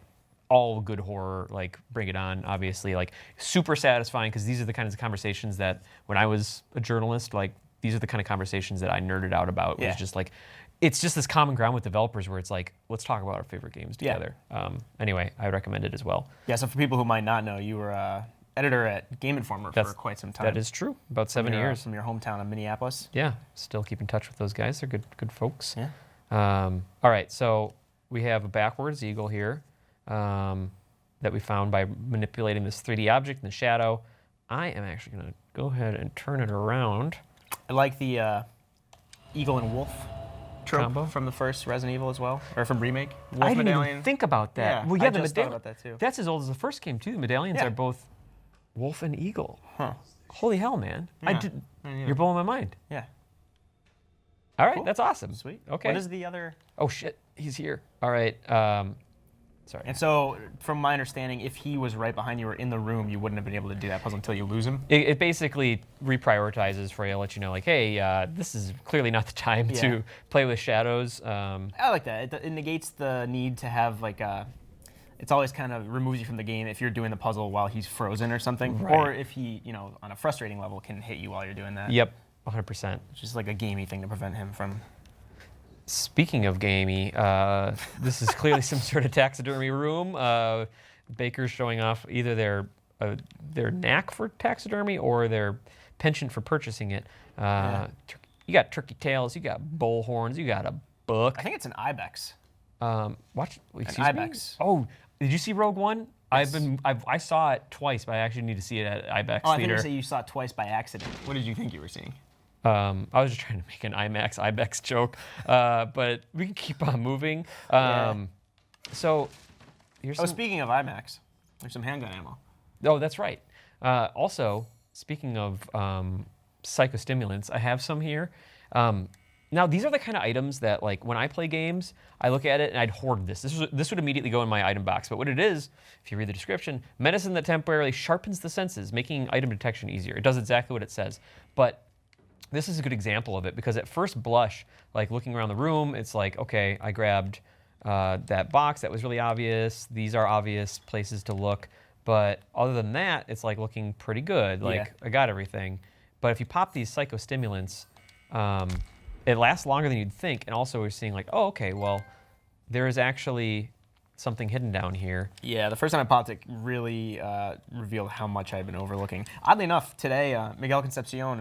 S2: all good horror, like Bring It On, obviously, like super satisfying because these are the kinds of conversations that when I was a journalist, like these are the kind of conversations that I nerded out about. It was just like, it's just this common ground with developers where it's like, let's talk about our favorite games together. Anyway, I recommend it as well.
S1: Yeah, so for people who might not know, you were editor at Game Informer for quite some time.
S2: That is true. About 7 years.
S1: From your hometown of Minneapolis.
S2: Yeah, still keep in touch with those guys. They're good folks.
S1: Yeah.
S2: All right, so we have a backwards eagle here that we found by manipulating this 3D object in the shadow. I am actually going to go ahead and turn it around.
S1: I like the eagle and wolf trope
S2: Combo?
S1: from the first Resident Evil as well, or from remake. Wolf
S2: I didn't
S1: medallion.
S2: even think about that.
S1: Yeah,
S2: Well, yeah,
S1: I
S2: the
S1: just thought
S2: medallion.
S1: about that too.
S2: That's as old as the first game too. The medallions
S1: Yeah.
S2: are both wolf and eagle.
S1: Huh.
S2: Holy hell, man! I
S1: Yeah.
S2: did.
S1: Yeah.
S2: You're blowing my mind.
S1: Yeah.
S2: All right,
S1: Cool.
S2: that's awesome.
S1: Sweet.
S2: Okay.
S1: What is the other?
S2: Oh shit, he's here. All right. Sorry.
S1: And so, from my understanding, if he was right behind you or in the room, you wouldn't have been able to do that puzzle until you lose him.
S2: It basically reprioritizes for you, let you know, like, hey, this is clearly not the time to play with shadows.
S1: I like that. It negates the need to have like it's always kind of removes you from the game if you're doing the puzzle while he's frozen or something,
S2: Right.
S1: or if he, on a frustrating level, can hit you while you're doing that.
S2: Yep, 100%.
S1: It's just like a gamey thing to prevent him from.
S2: Speaking of gamey, this is clearly some sort of taxidermy room. Baker's showing off either their knack for taxidermy or their penchant for purchasing it. You got turkey tails, you got bull horns, you got a book.
S1: I think it's an ibex.
S2: Excuse
S1: ibex.
S2: Me? Oh, did you see Rogue One?
S1: Yes.
S2: I saw it twice, but I actually need to see it at Ibex
S1: Oh, I think
S2: Theater.
S1: you say you saw it twice by accident. What did you think you were seeing?
S2: I was just trying to make an IMAX Ibex joke, but we can keep on moving. So here's
S1: Oh,
S2: some,
S1: speaking of IMAX, there's some handgun ammo.
S2: oh, that's right. Also, speaking of psychostimulants, I have some here. Now, these are the kind of items that, like, when I play games, I look at it and I'd hoard this. This would immediately go in my item box. But what it is, if you read the description, medicine that temporarily sharpens the senses, making item detection easier. It does exactly what it says. But this is a good example of it because at first blush, like looking around the room, it's like, okay, I grabbed that box. That was really obvious. These are obvious places to look. But other than that, it's like looking pretty good. Like, I got everything. But if you pop these psychostimulants, it lasts longer than you'd think, and also we're seeing like, oh, okay, well, there is actually something hidden down here.
S1: Yeah, the first time I popped it really revealed how much I've been overlooking. Oddly enough, today, Miguel Concepcion,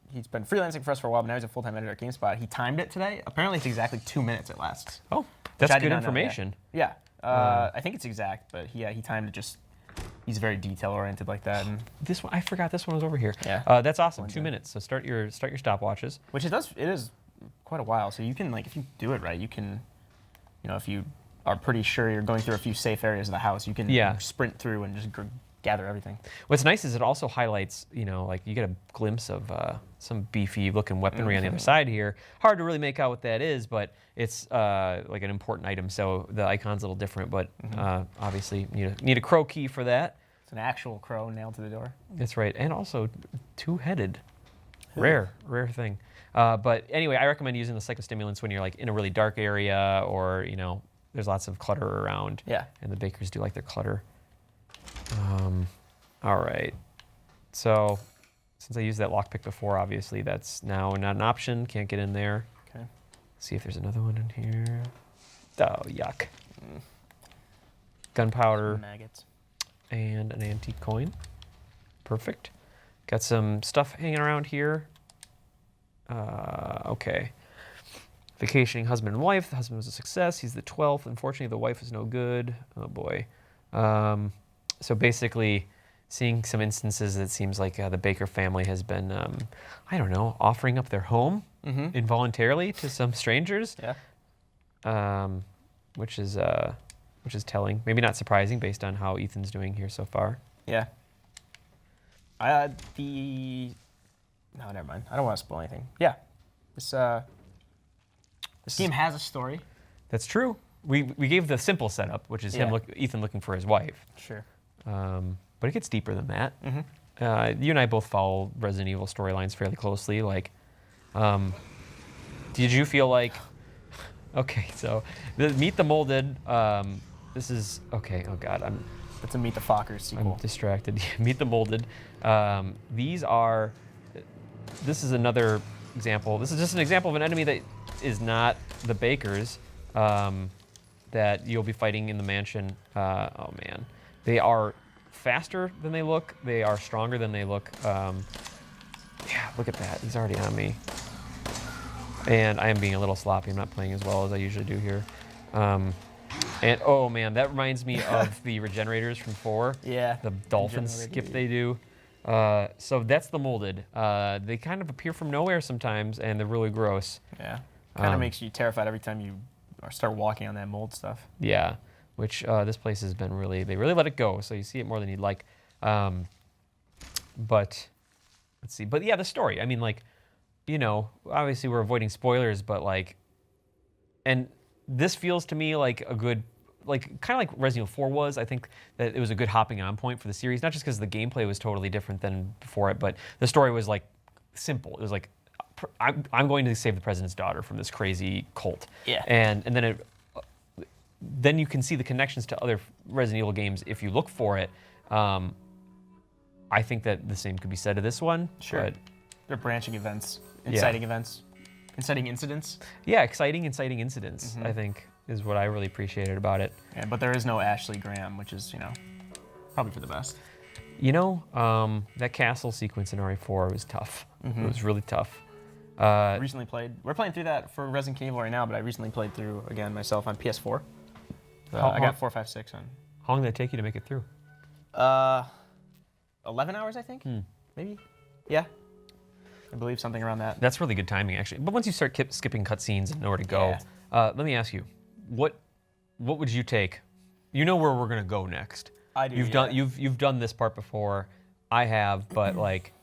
S1: he's been freelancing for us for a while, but now he's a full-time editor at GameSpot. He timed it today. Apparently, it's exactly 2 minutes it lasts.
S2: Oh,
S1: which
S2: that's
S1: I did
S2: good
S1: not know.
S2: information.
S1: Yeah, I think it's exact, but he timed it just. He's very detail-oriented like that, and
S2: This one, I forgot this one was over here.
S1: Yeah.
S2: That's awesome. 2 minutes. So start your stopwatches.
S1: which it is quite a while. So you can if you do it right, you can, if you are pretty sure you're going through a few safe areas of the house, you can sprint through and just gather everything.
S2: What's nice is it also highlights, like you get a glimpse of some beefy-looking weaponry on the other side here. Hard to really make out what that is, but it's like an important item, so the icon's a little different. But obviously, you need a crow key for that.
S1: It's an actual crow nailed to the door.
S2: That's right, and also two-headed. Rare thing. But anyway, I recommend using the psychostimulants when you're like in a really dark area or there's lots of clutter around.
S1: Yeah.
S2: And the bakers do like their clutter. All right. So since I used that lockpick before, obviously that's now not an option. Can't get in there.
S1: Okay.
S2: See if there's another one in here. Oh, yuck. Gunpowder
S1: Maggots.
S2: and an antique coin. Perfect. Got some stuff hanging around here. Okay. Vacationing husband and wife. The husband was a success. He's the 12th. Unfortunately, the wife is no good. Oh, boy. So basically, seeing some instances that it seems like the Baker family has been, I don't know, offering up their home involuntarily to some strangers.
S1: Yeah.
S2: which is telling. Maybe not surprising based on how Ethan's doing here so far.
S1: Yeah. No, never mind. I don't want to spoil anything. Yeah. This game has a story.
S2: That's true. We gave the simple setup, which is Ethan looking for his wife.
S1: Sure.
S2: But it gets deeper than that.
S1: Mm-hmm.
S2: You and I both follow Resident Evil storylines fairly closely. Like, did you feel like? Okay, so Meet the Molded. This is okay. Oh God,
S1: It's a Meet the Fockers sequel.
S2: I'm distracted. Meet the Molded. This is another example. This is just an example of an enemy that is not the Bakers that you'll be fighting in the mansion. Oh man, they are faster than they look. They are stronger than they look. Yeah, look at that. He's already on me. And I am being a little sloppy. I'm not playing as well as I usually do here. And oh man, that reminds me of the regenerators from 4.
S1: Yeah.
S2: The dolphin skip they do. So that's the Molded. They kind of appear from nowhere sometimes, and they're really gross.
S1: Yeah. Kind of makes you terrified every time you start walking on that mold stuff.
S2: Yeah. Which this place has been they really let it go, so you see it more than you'd like. But let's see. But yeah, the story. I mean, like, you know, obviously we're avoiding spoilers, but like, and this feels to me like a good, like kind of like Resident Evil 4 was. I think that it was a good hopping on point for the series, not just because the gameplay was totally different than before it, but the story was like simple. It was like, I'm going to save the president's daughter from this crazy cult.
S1: Yeah.
S2: And then you can see the connections to other Resident Evil games if you look for it. I think that the same could be said of this one.
S1: Sure.
S2: But
S1: they're branching events, inciting events, inciting incidents.
S2: yeah, inciting incidents,
S1: Mm-hmm.
S2: I think, is what I really appreciated about it.
S1: Yeah, but there is no Ashley Graham, which is, you know, probably for the best.
S2: You know, that castle sequence in RE4 was tough.
S1: Mm-hmm.
S2: It was really tough.
S1: Recently played. We're playing through that for Resident Evil right now, but I recently played through again myself on PS4. I got 4, 5, 6 on.
S2: How long did it take you to make it through?
S1: 11 hours, I think. Maybe. Yeah. I believe something around that.
S2: That's really good timing, actually. But once you start skipping cutscenes and know where to go,
S1: Yeah.
S2: let me ask you, what would you take? You know where we're gonna go next.
S1: I do.
S2: You've done this part before. I have, but like,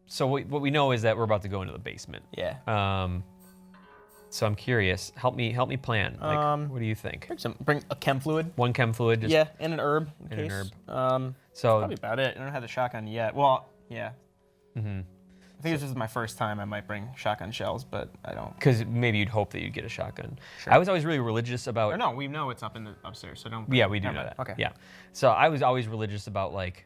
S2: so what we know is that we're about to go into the basement.
S1: Yeah.
S2: So I'm curious. Help me plan. Like, what do you think?
S1: Bring a chem fluid.
S2: One chem fluid. Just,
S1: Yeah, and an herb.
S2: And an
S1: herb.
S2: So
S1: Probably about it. I don't have the shotgun yet. Well, yeah.
S2: Mm-hmm.
S1: I think this is my first time. I might bring shotgun shells, but I don't.
S2: because maybe you'd hope that you'd get a shotgun.
S1: Sure.
S2: I was always really religious about.
S1: Or no, we know it's up in the upstairs, so don't.
S2: Yeah, we do
S1: never
S2: know
S1: mind.
S2: that.
S1: Okay.
S2: Yeah. So I was always religious about like,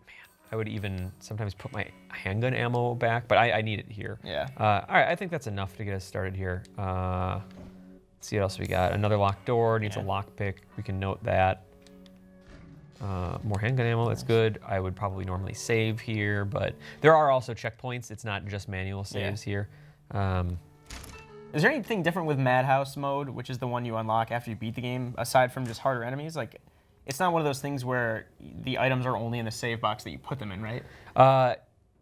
S2: man, I would even sometimes put my handgun ammo back, but I need it here.
S1: Yeah.
S2: All right, I think that's enough to get us started here. Let's see what else we got. Another locked door needs a lockpick. We can note that. More handgun ammo, that's good. I would probably normally save here, but there are also checkpoints. It's not just manual saves here.
S1: Is there anything different with Madhouse mode, which is the one you unlock after you beat the game, aside from just harder enemies? Like, it's not one of those things where the items are only in the save box that you put them in, right?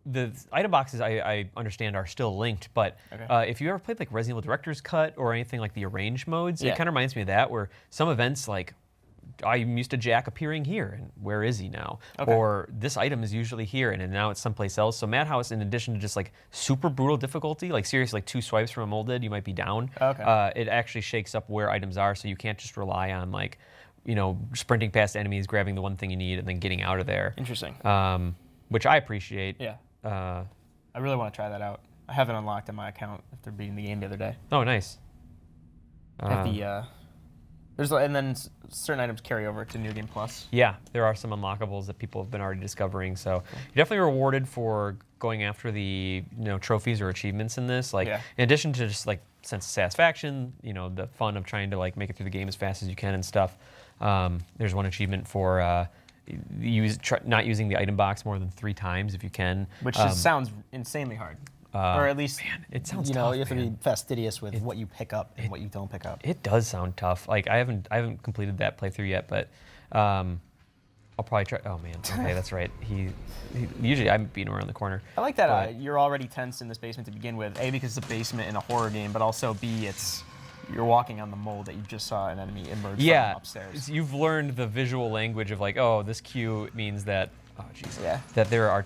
S2: The item boxes, I understand, are still linked, but if you ever played like Resident Evil Director's Cut or anything like the arranged modes, it kind of reminds me of that, where some events like, I'm used to Jack appearing here, and where is he now?
S1: Okay.
S2: Or this item is usually here, and now it's someplace else. So Madhouse, in addition to just like super brutal difficulty, like seriously, like 2 swipes from a molded, you might be down.
S1: Okay.
S2: It actually shakes up where items are, so you can't just rely on like, you know, sprinting past enemies, grabbing the one thing you need, and then getting out of there.
S1: Interesting.
S2: Which I appreciate.
S1: Yeah. I really want to try that out. I have it unlocked on my account after beating the game the other day.
S2: Oh, nice.
S1: And then certain items carry over to New Game Plus.
S2: Yeah, there are some unlockables that people have been already discovering. So you're definitely rewarded for going after the trophies or achievements in this. Like in addition to just like sense of satisfaction, the fun of trying to like make it through the game as fast as you can and stuff. There's one achievement for not using the item box more than 3 times if you can.
S1: Which just sounds insanely hard. Or at least,
S2: man, it sounds
S7: you
S2: tough,
S7: have to be fastidious with what you pick up and what you don't pick up.
S2: It does sound tough. Like I haven't completed that playthrough yet, but I'll probably try. Oh man, okay, that's right. He usually I'm beating him around the corner.
S1: I like that you're already tense in this basement to begin with. A, because it's a basement in a horror game, but also B, it's you're walking on the mold that you just saw an enemy emerge
S2: Yeah,
S1: from upstairs.
S2: you've learned the visual language of like, oh, this cue means that, oh jeez,
S1: Yeah.
S2: that there are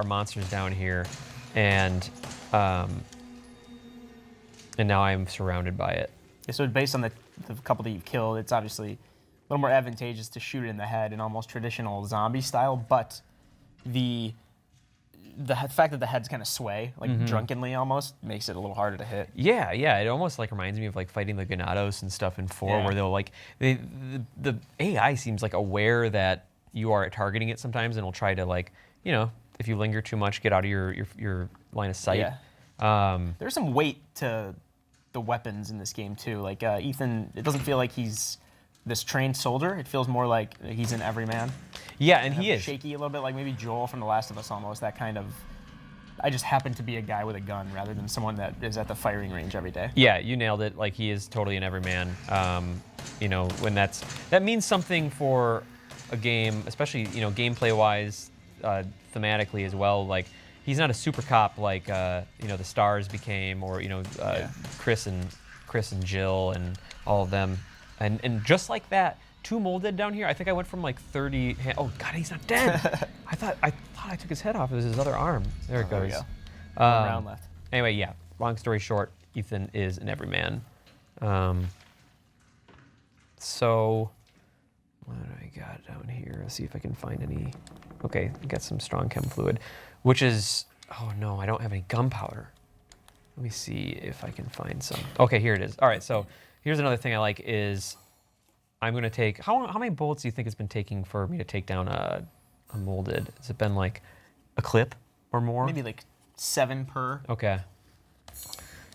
S2: monsters down here, and now I'm surrounded by it.
S1: Yeah, so based on the couple that you've killed, it's obviously a little more advantageous to shoot it in the head in almost traditional zombie style, but the fact that the heads kind of sway, like drunkenly almost, makes it a little harder to hit.
S2: Yeah, it almost like reminds me of like fighting the Ganados and stuff in 4,
S1: Yeah.
S2: where they'll like the AI seems like aware that you are targeting it sometimes, and will try to like, you know, if you linger too much, get out of your line of sight.
S1: Yeah. There's some weight to the weapons in this game too. Like Ethan, it doesn't feel like he's this trained soldier. It feels more like he's an everyman.
S2: Yeah, and he is.
S1: Shaky a little bit, like maybe Joel from The Last of Us almost, that kind of, I just happen to be a guy with a gun rather than someone that is at the firing range every day.
S2: Yeah, you nailed it. Like, he is totally an everyman. You know, when that means something for a game, especially, you know, gameplay-wise, thematically as well. Like, he's not a super cop like, you know, the Stars became, or, you know, Chris and Jill and all of them. And just like that, 2 molded down here. I think I went from like 30. Oh God, he's not dead. I thought I took his head off. It was his other arm. There it goes.
S1: There we go. One round left.
S2: Anyway, yeah. Long story short, Ethan is an everyman. So what do I got down here? Let's see if I can find any. Okay, I got some strong chem fluid, which is. Oh no, I don't have any gunpowder. Let me see if I can find some. Okay, here it is. All right, so here's another thing I like is I'm going to take, how many bullets do you think it's been taking for me to take down a molded? Has it been like a clip or more?
S1: Maybe like 7 per.
S2: Okay.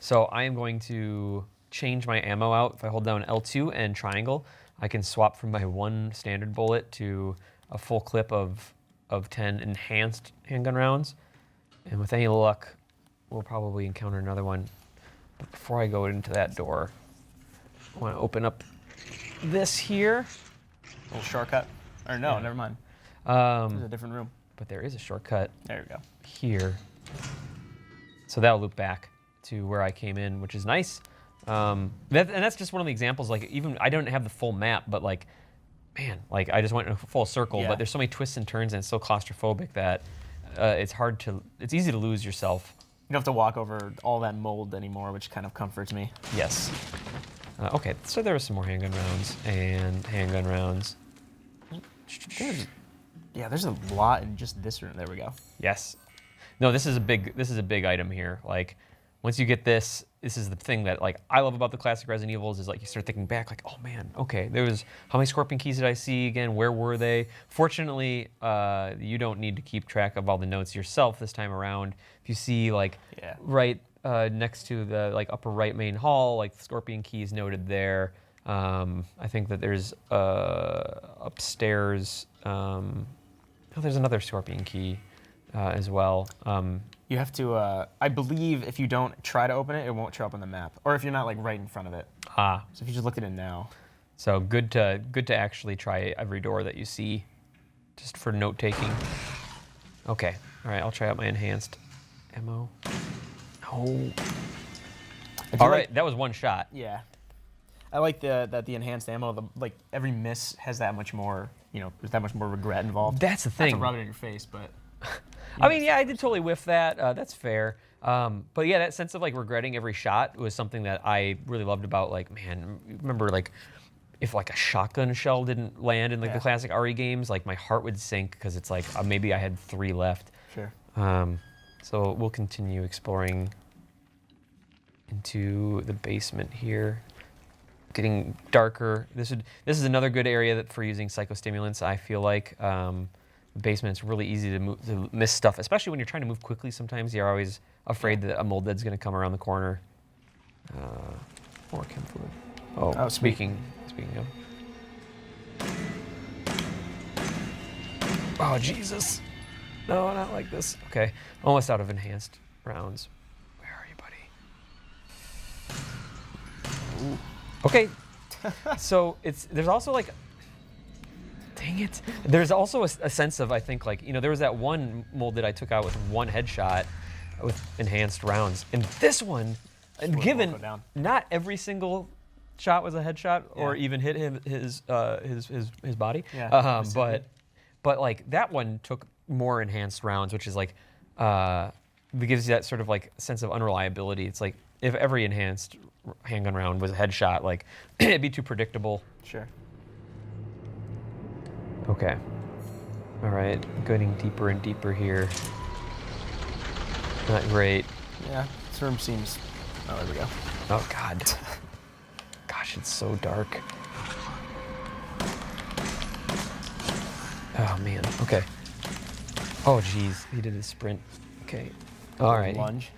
S2: So I am going to change my ammo out. If I hold down L2 and triangle, I can swap from my 1 standard bullet to a full clip of 10 enhanced handgun rounds. And with any luck, we'll probably encounter another one. But before I go into that door, I want to open up this here.
S1: Little shortcut. Or no, never mind. There's a different room.
S2: But there is a shortcut
S1: There we go.
S2: here. So that'll loop back to where I came in, which is nice. And that's just one of the examples, like, even I don't have the full map, but like, man, like I just went in a full circle,
S1: Yeah.
S2: but there's so many twists and turns and it's so claustrophobic that it's easy to lose yourself.
S1: You don't have to walk over all that mold anymore, which kind of comforts me.
S2: Yes. Okay, so there were some more handgun rounds and handgun rounds.
S1: There's a lot in just this room. There we go.
S2: Yes. No, this is a big item here. Like, once you get this is the thing that like I love about the classic Resident Evils is like you start thinking back like, oh man, okay, there was how many Scorpion keys did I see again? Where were they? Fortunately, you don't need to keep track of all the notes yourself this time around. If you see like right next to the like upper right main hall, like the Scorpion key is noted there. I think that there's upstairs. There's another Scorpion key as well.
S1: You have to, I believe if you don't try to open it, it won't show up on the map. Or if you're not like right in front of it. So if you just looked at it now.
S2: So good to actually try every door that you see, just for note taking. Okay, all right, I'll try out my enhanced ammo. Oh. All right, that was 1 shot.
S1: Yeah. I like that the enhanced ammo, like every miss has that much more, you know, there's that much more regret involved.
S2: That's the thing.
S1: Not to rub it in your face, but.
S2: I mean, yeah, I did totally whiff that. That's fair. But yeah, that sense of like regretting every shot was something that I really loved about, like, man, remember like if like a shotgun shell didn't land in like the classic RE games, like my heart would sink because it's like maybe I had 3 left.
S1: Sure.
S2: So we'll continue exploring into the basement here. Getting darker. This is another good area for using psychostimulants, I feel like. The basement's really easy to miss stuff, especially when you're trying to move quickly. Sometimes you're always afraid that a mold dead's going to come around the corner. More chem fluid. Oh, speaking of. Oh, Jesus. No, not like this. Okay, almost out of enhanced rounds. Where are you, buddy? Ooh. Okay, so there's also like, dang it. There's also a sense of, I think, like, you know, there was that one mold that I took out with 1 headshot with enhanced rounds. And this one, and given not every single shot was a headshot, or
S1: Yeah.
S2: even hit him his body.
S1: Yeah,
S2: But like that one took more enhanced rounds, which is like it gives you that sort of like sense of unreliability. It's like if every enhanced handgun round was a headshot, like it'd be too predictable.
S1: Sure.
S2: Okay. All right, getting deeper and deeper here. Not great.
S1: Yeah, this room seems. Oh, there we go.
S2: Oh God. Gosh, it's so dark. Oh man. Okay. Oh geez, he did his sprint. Okay. All right.
S1: Lunge.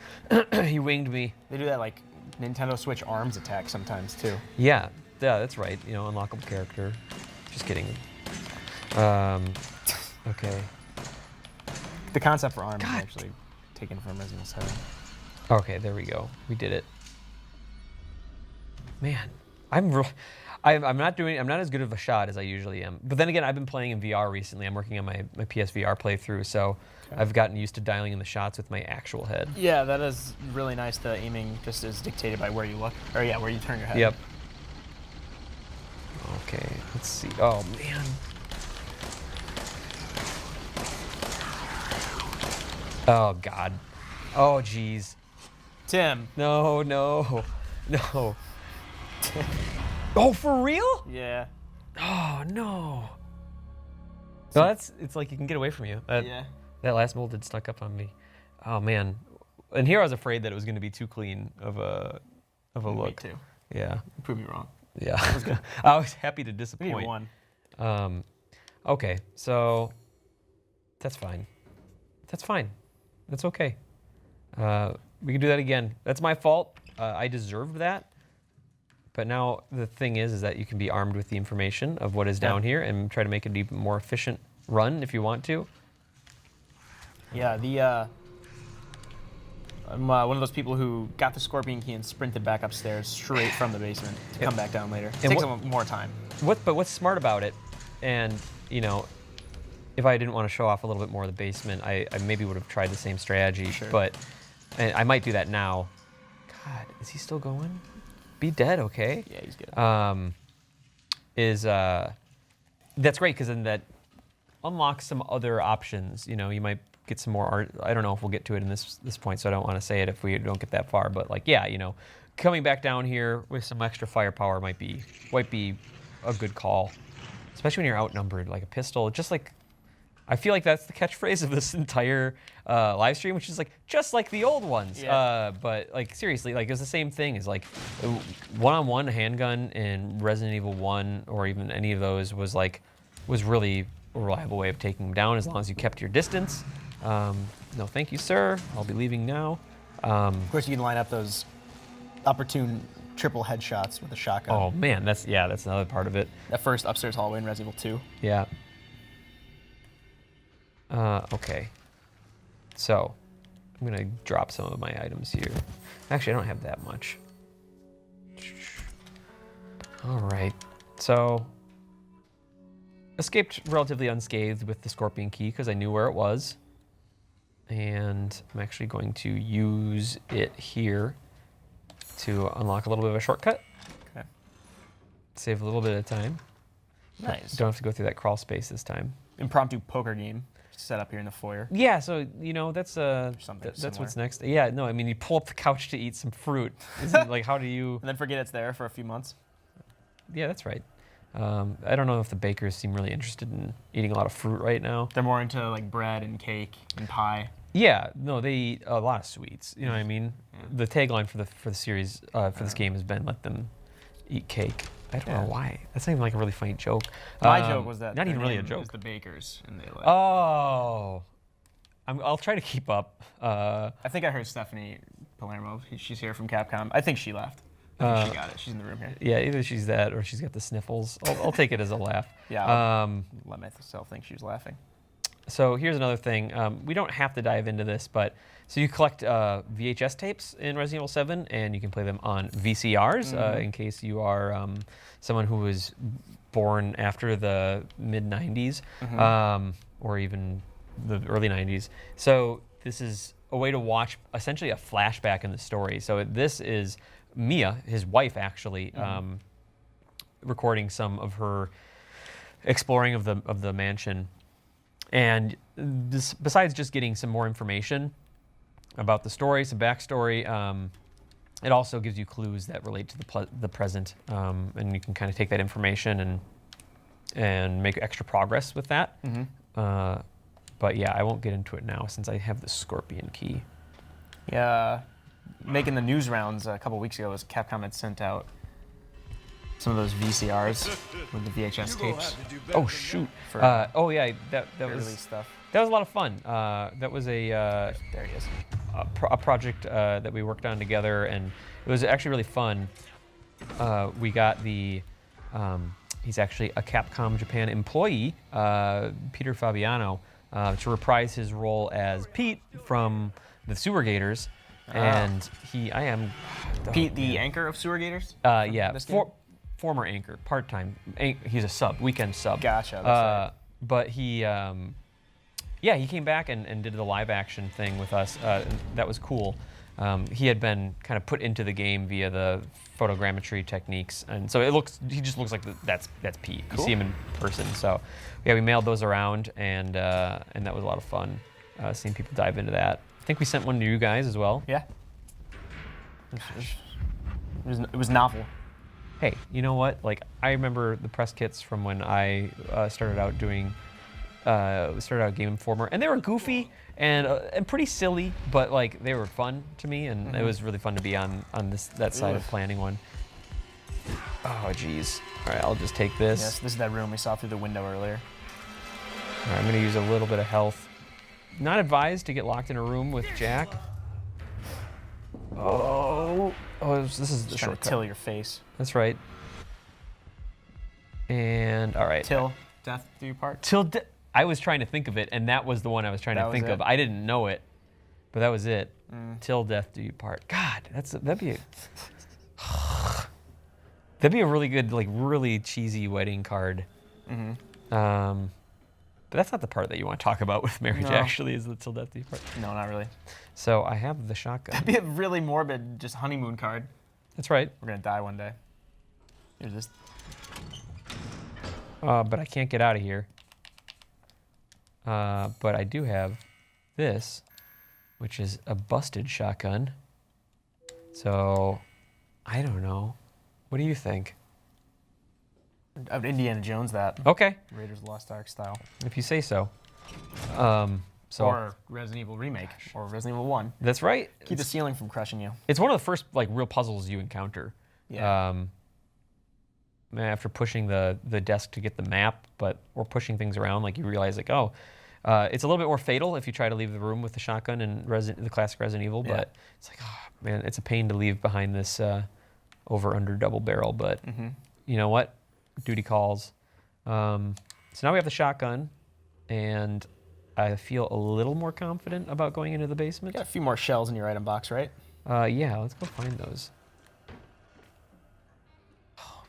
S2: He winged me.
S1: They do that like Nintendo Switch arms attack sometimes too.
S2: Yeah, that's right. You know, unlockable character. Just kidding. Okay.
S1: The concept for arms is actually taken from Resident Evil 7.
S2: Okay, there we go. We did it. Man, I'm not as good of a shot as I usually am. But then again, I've been playing in VR recently. I'm working on my PSVR playthrough, so I've gotten used to dialing in the shots with my actual head.
S1: Yeah, that is really nice. The aiming just is dictated by where you look, or yeah, where you turn your head.
S2: Yep. Okay, let's see. Oh man. Oh God. Oh geez.
S1: Tim.
S2: No. Oh, for real?
S1: Yeah.
S2: Oh no. No, it's like you can get away from you.
S1: Yeah.
S2: That last mold had snuck up on me. Oh man. And here I was afraid that it was going to be too clean of a
S1: Me
S2: look.
S1: too.
S2: Yeah.
S1: Prove me wrong.
S2: Yeah. I was happy to
S1: We need
S2: disappoint.
S1: one.
S2: Okay, so that's fine. That's fine. That's okay. We can do that again. That's my fault. I deserved that. But now the thing is that you can be armed with the information of what is down here and try to make it an even more efficient run if you want to.
S1: Yeah, I'm one of those people who got the Scorpion Key and sprinted back upstairs straight from the basement to come back down later. It takes more time.
S2: But what's smart about it, and you know, if I didn't want to show off a little bit more of the basement, I maybe would have tried the same strategy.
S1: Sure.
S2: But and I might do that now. God, is he still going? Be dead, okay?
S1: Yeah, he's good.
S2: That's great because then that unlocks some other options. You know, you might get some more art. I don't know if we'll get to it in this point, so I don't want to say it if we don't get that far. But like, yeah, you know, coming back down here with some extra firepower might be a good call, especially when you're outnumbered. Like a pistol, just like I feel like that's the catchphrase of this entire live stream, which is like just like the old ones.
S1: Yeah.
S2: But like seriously, like it's the same thing. Is like one-on-one handgun in Resident Evil 1 or even any of those was really a reliable way of taking them down as long as you kept your distance. No, thank you, sir. I'll be leaving now.
S7: Of course, you can line up those opportune triple headshots with a shotgun.
S2: Oh man, that's another part of it.
S1: That first upstairs hallway in Resident Evil 2.
S2: Yeah. Okay. So, I'm gonna drop some of my items here. Actually, I don't have that much. All right. So, escaped relatively unscathed with the Scorpion Key because I knew where it was. And I'm actually going to use it here to unlock a little bit of a shortcut.
S1: Okay.
S2: Save a little bit of time.
S1: Nice.
S2: Don't have to go through that crawl space this time.
S1: Impromptu poker game set up here in the foyer.
S2: Yeah, so you know that's
S1: Something
S2: that's
S1: similar.
S2: what's next. Yeah, no, I mean you pull up the couch to eat some fruit. Isn't like how do you?
S1: And then forget it's there for a few months.
S2: Yeah, that's right. I don't know if the bakers seem really interested in eating a lot of fruit right now.
S1: They're more into like bread and cake and pie.
S2: Yeah, no, they eat a lot of sweets. You know what I mean?
S1: Yeah.
S2: The tagline for the series for this game has been "Let them eat cake." I don't know why. That's not even like a really funny joke.
S1: My joke was that
S2: not
S1: their
S2: even really a
S1: name
S2: joke.
S1: is the bakers, and they like.
S2: Oh, I'll try to keep up.
S1: I think I heard Stephanie Palermo. She's here from Capcom. I think she left. I think she got it. She's in the room here.
S2: Yeah, either she's that or she's got the sniffles. I'll take it as a laugh.
S1: Yeah. I'll let myself think she was laughing.
S2: So here's another thing. We don't have to dive into this, but so you collect VHS tapes in Resident Evil 7, and you can play them on VCRs in case you are someone who was born after the mid 90s or even the early 90s. So this is a way to watch essentially a flashback in the story. So this is Mia, his wife, actually, recording some of her exploring of the mansion. And this, besides just getting some more information about the story, some backstory, it also gives you clues that relate to the present, and you can kind of take that information and make extra progress with that. But yeah, I won't get into it now since I have the Scorpion key.
S1: Yeah, making the news rounds a couple weeks ago was Capcom had sent out some of those VCRs with the VHS tapes.
S2: Oh shoot!
S1: For
S2: Oh yeah, that
S1: early
S2: was
S1: stuff.
S2: that was a lot of fun. That was a
S1: There he is.
S2: a project that we worked on together, and it was actually really fun. We got the he's actually a Capcom Japan employee, Peter Fabiano, to reprise his role as Pete from the Sewer Gators, and
S1: Pete, the anchor of Sewer Gators?
S2: yeah,
S1: this game?
S2: former anchor, part-time. He's a sub, weekend sub.
S1: Gotcha. That's right.
S2: But he, yeah, he came back and did the live action thing with us. That was cool. He had been kind of put into the game via the photogrammetry techniques, and so he just looks like that's Pete. You see him in person. So yeah, we mailed those around, and that was a lot of fun seeing people dive into that. I think we sent one to you guys as well.
S1: Yeah. It was novel.
S2: Hey, you know what? Like, I remember the press kits from when I started out doing Game Informer, and they were goofy and pretty silly, but like they were fun to me, and it was really fun to be on that side of planning one. Oh, geez. All right, I'll just take this.
S1: Yes, this is that room we saw through the window earlier.
S2: All right, I'm gonna use a little bit of health. Not advised to get locked in a room with Jack. This is the
S1: Just trying to
S2: shortcut.
S1: till your face.
S2: That's right. And all right.
S1: Till death do you part?
S2: I was trying to think of it, and that was the one I was trying to think of. I didn't know it, but that was it. Till death do you part. God, that'd be a really good, like really cheesy wedding card. But that's not the part that you want to talk about with marriage.
S1: No.
S2: Actually, is the till death do you part.
S1: No, not really.
S2: So I have the shotgun.
S1: That'd be a really morbid, just honeymoon card.
S2: That's right.
S1: We're gonna die one day. Here's this.
S2: But I can't get out of here. But I do have this, which is a busted shotgun. So, I don't know. What do you think?
S1: I would Indiana Jones that.
S2: Okay,
S1: Raiders of the Lost Ark style.
S2: if you say so.
S1: Or Resident Evil Remake. Or Resident Evil 1.
S2: That's right.
S1: Keep the ceiling from crushing you.
S2: It's one of the first like real puzzles you encounter.
S1: Yeah.
S2: After pushing the desk to get the map, or pushing things around, like you realize like, it's a little bit more fatal if you try to leave the room with the shotgun in the classic Resident Evil, but it's like, oh man, it's a pain to leave behind this over-under double barrel, but you know what? Duty calls. So now we have the shotgun, and I feel a little more confident about going into the basement.
S1: Got a few more shells in your item box, right?
S2: Yeah, let's go find those.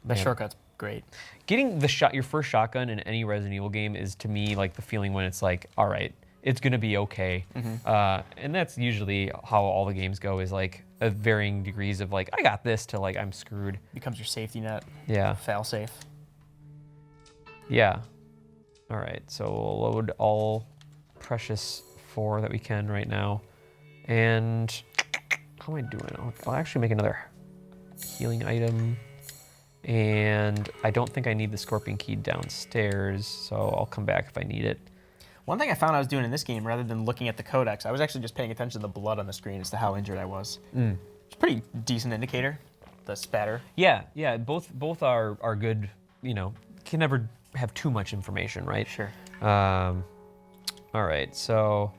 S1: That
S2: Man.
S1: shortcut's great.
S2: Getting your first shotgun in any Resident Evil game is, to me, like the feeling when it's like, all right, it's gonna be okay. And that's usually how all the games go, is like varying degrees of like, I got this, to like, I'm screwed.
S1: Becomes your safety net.
S2: Yeah.
S1: Fail safe.
S2: Yeah. All right, so we'll load all precious 4 that we can right now. And how am I doing? I'll actually make another healing item. And I don't think I need the Scorpion key downstairs, so I'll come back if I need it.
S1: One thing I found I was doing in this game, rather than looking at the codex, I was actually just paying attention to the blood on the screen as to how injured I was. It's a pretty decent indicator, the spatter.
S2: Yeah, both are good. You know, can never have too much information, right?
S1: Sure.
S2: All right, so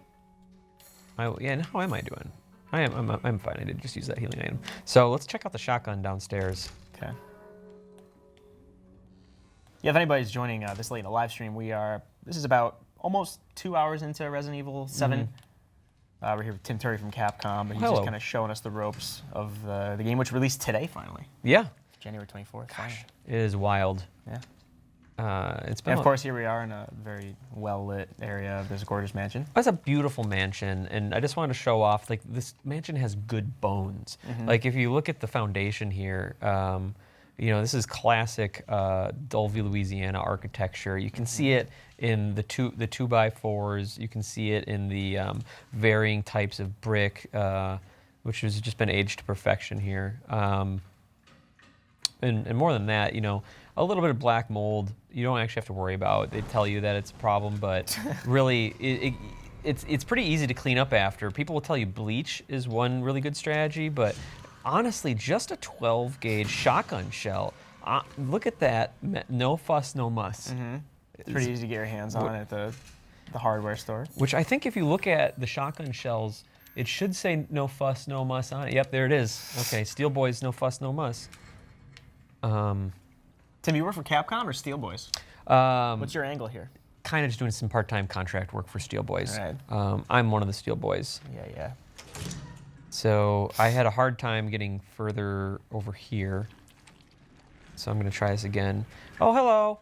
S2: how am I doing? I'm fine. I did just use that healing item. So let's check out the shotgun downstairs.
S1: Okay. Yeah, if anybody's joining this late in the live stream, this is about almost 2 hours into Resident Evil 7. We're here with Tim Turry from Capcom, and he's
S2: Hello.
S1: just kind of showing us the ropes of the game, which released today, finally.
S2: Yeah,
S1: January 24th.
S2: it is wild.
S1: Yeah.
S2: It's been
S1: And of course, here we are in a very well-lit area of this gorgeous mansion.
S2: It's a beautiful mansion, and I just wanted to show off, like, this mansion has good bones. Like, if you look at the foundation here, you know, this is classic Dulvey, Louisiana architecture. You can see it in the 2x4s. You can see it in the varying types of brick, which has just been aged to perfection here. And more than that, you know, a little bit of black mold, you don't actually have to worry about. They tell you that it's a problem, but really, it's pretty easy to clean up after. People will tell you bleach is one really good strategy, but honestly, just a 12 gauge shotgun shell. Look at that, no fuss, no muss.
S1: It's pretty easy to get your hands on at the hardware store.
S2: Which I think if you look at the shotgun shells, it should say no fuss, no muss on it. Yep, there it is. Okay, Steel Boys, no fuss, no muss.
S1: Tim, you work for Capcom or Steel Boys? What's your angle here?
S2: Kind of just doing some part-time contract work for Steel Boys.
S1: Right.
S2: I'm one of the Steel Boys.
S1: Yeah.
S2: So I had a hard time getting further over here. So I'm going to try this again. Oh, hello.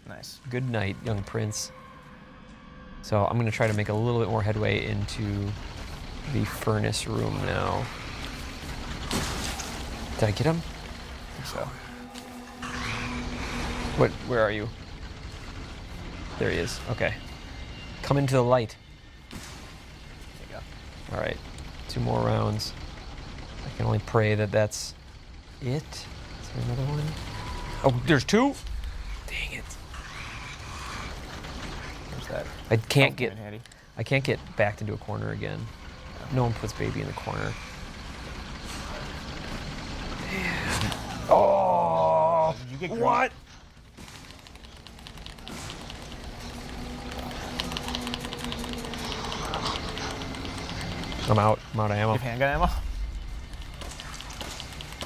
S1: Nice.
S2: Good night, young prince. So I'm going to try to make a little bit more headway into the furnace room now. Did I get him?
S1: I think so.
S2: Where are you? There he is. Okay. Come into the light.
S1: There you go.
S2: All right. 2 more rounds. I can only pray that that's it. Is there another one? Oh, there's 2? Dang it.
S1: There's that.
S2: I can't
S1: Pumpkin handy.
S2: I can't get backed into a corner again. No one puts baby in the corner. Oh!
S1: Did you get green?
S2: What? I'm out of ammo.
S1: You have handgun ammo?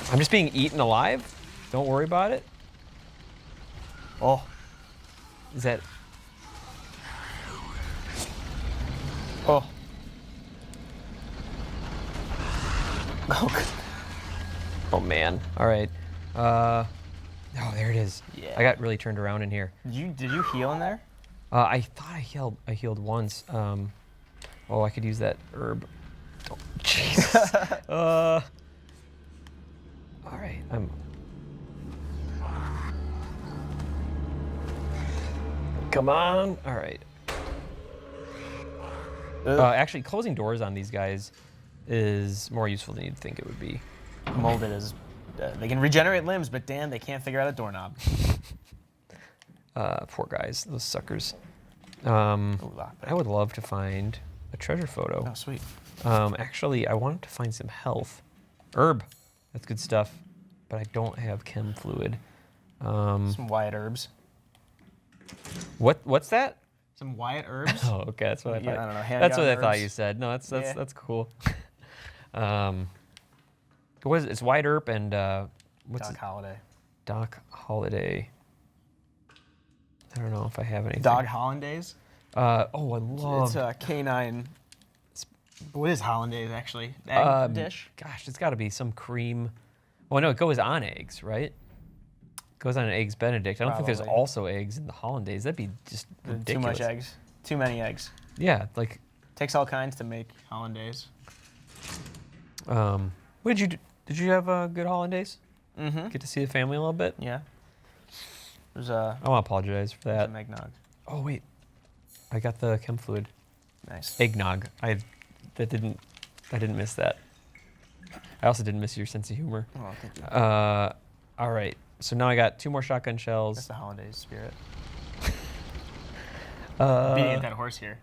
S2: I'm just being eaten alive. Don't worry about it.
S1: Oh.
S2: Is that...
S1: Oh. Oh,
S2: Oh, man. All right. Oh, there it is.
S1: Yeah.
S2: I got really turned around in here.
S1: Did you heal in there?
S2: I thought I healed once. Oh, I could use that herb. Oh, Jesus. All right. Come on. All right. Actually, closing doors on these guys is more useful than you'd think it would be.
S1: Molded is. They can regenerate limbs, but damn, they can't figure out a doorknob.
S2: Poor guys, those suckers.
S1: Ooh, lockpick.
S2: I would love to find a treasure photo.
S1: Oh, sweet.
S2: Actually, I wanted to find some health. Herb, that's good stuff, but I don't have chem fluid.
S1: Some Wyatt herbs.
S2: What's that?
S1: Some Wyatt herbs?
S2: Oh, okay, that's what I thought.
S1: Yeah, I don't know,
S2: That's what I
S1: handgun
S2: thought
S1: herbs?
S2: you said. No,
S1: Yeah.
S2: that's cool. What is it? It's White Herb and what's
S1: Doc
S2: it?
S1: Holliday.
S2: Doc Holiday. I don't know if I have anything.
S1: Dog Hollandaise?
S2: Oh, I love.
S1: It's a canine. What is Hollandaise actually? Egg dish?
S2: Gosh, it's got to be some cream. Well, no, it goes on eggs, right? It goes on an eggs Benedict. I don't think there's
S1: Probably.
S2: also eggs in the hollandaise. That'd be just ridiculous.
S1: Too much eggs. Too many eggs.
S2: Yeah, like.
S1: Takes all kinds to make hollandaise.
S2: What did you do? Did you have a good hollandaise?
S1: Mm-hmm.
S2: Get to see the family a little bit?
S1: Yeah. There's
S2: I want to apologize for that.
S1: some eggnog.
S2: Oh wait, I got the chem fluid.
S1: Nice.
S2: Eggnog. I didn't miss that. I also didn't miss your sense of humor.
S1: Oh, thank you.
S2: All right. So now I got 2 more shotgun
S1: That's
S2: shells.
S1: the hollandaise spirit. Beating at that horse here.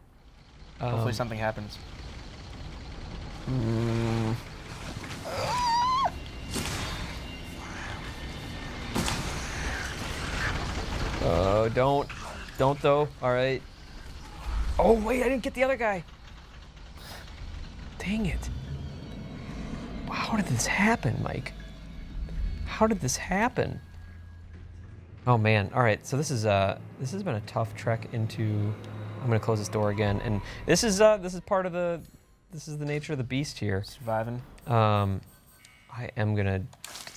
S1: Hopefully something happens.
S2: Don't though. All right. Oh wait, I didn't get the other guy. Dang it. How did this happen, Mike? How did this happen? Oh man. All right. So this has been a tough trek into. I'm gonna close this door again, and this is part of the nature of the beast here.
S1: Surviving.
S2: I am gonna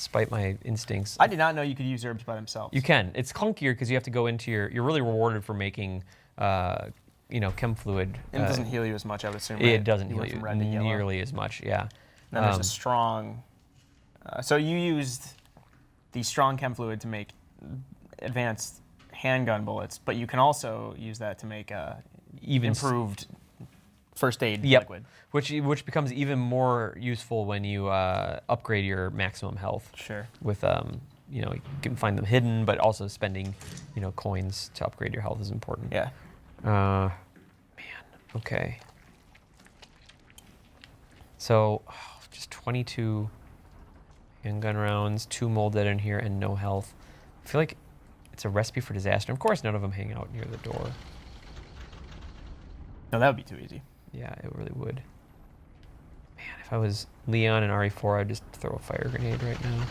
S2: despite my instincts.
S1: I did not know you could use herbs by themselves.
S2: You can. It's clunkier because you have to go into you're really rewarded for making, chem fluid.
S1: And it doesn't heal you as much, I would assume.
S2: It
S1: right?
S2: doesn't
S1: You
S2: heal
S1: went
S2: you
S1: from red to yellow.
S2: nearly as much, yeah.
S1: Then there's a strong. So you used the strong chem fluid to make advanced handgun bullets, but you can also use that to make improved first aid liquid.
S2: Which becomes even more useful when you upgrade your maximum health.
S1: Sure.
S2: With you can find them hidden, but also spending coins to upgrade your health is important.
S1: Yeah.
S2: Man, okay. So, just 22 handgun rounds, 2 molded in here, and no health. I feel like it's a recipe for disaster. Of course, none of them hang out near the door.
S1: No, that would be too easy.
S2: Yeah, it really would. Man, if I was Leon and RE4, I'd just throw a fire grenade right now.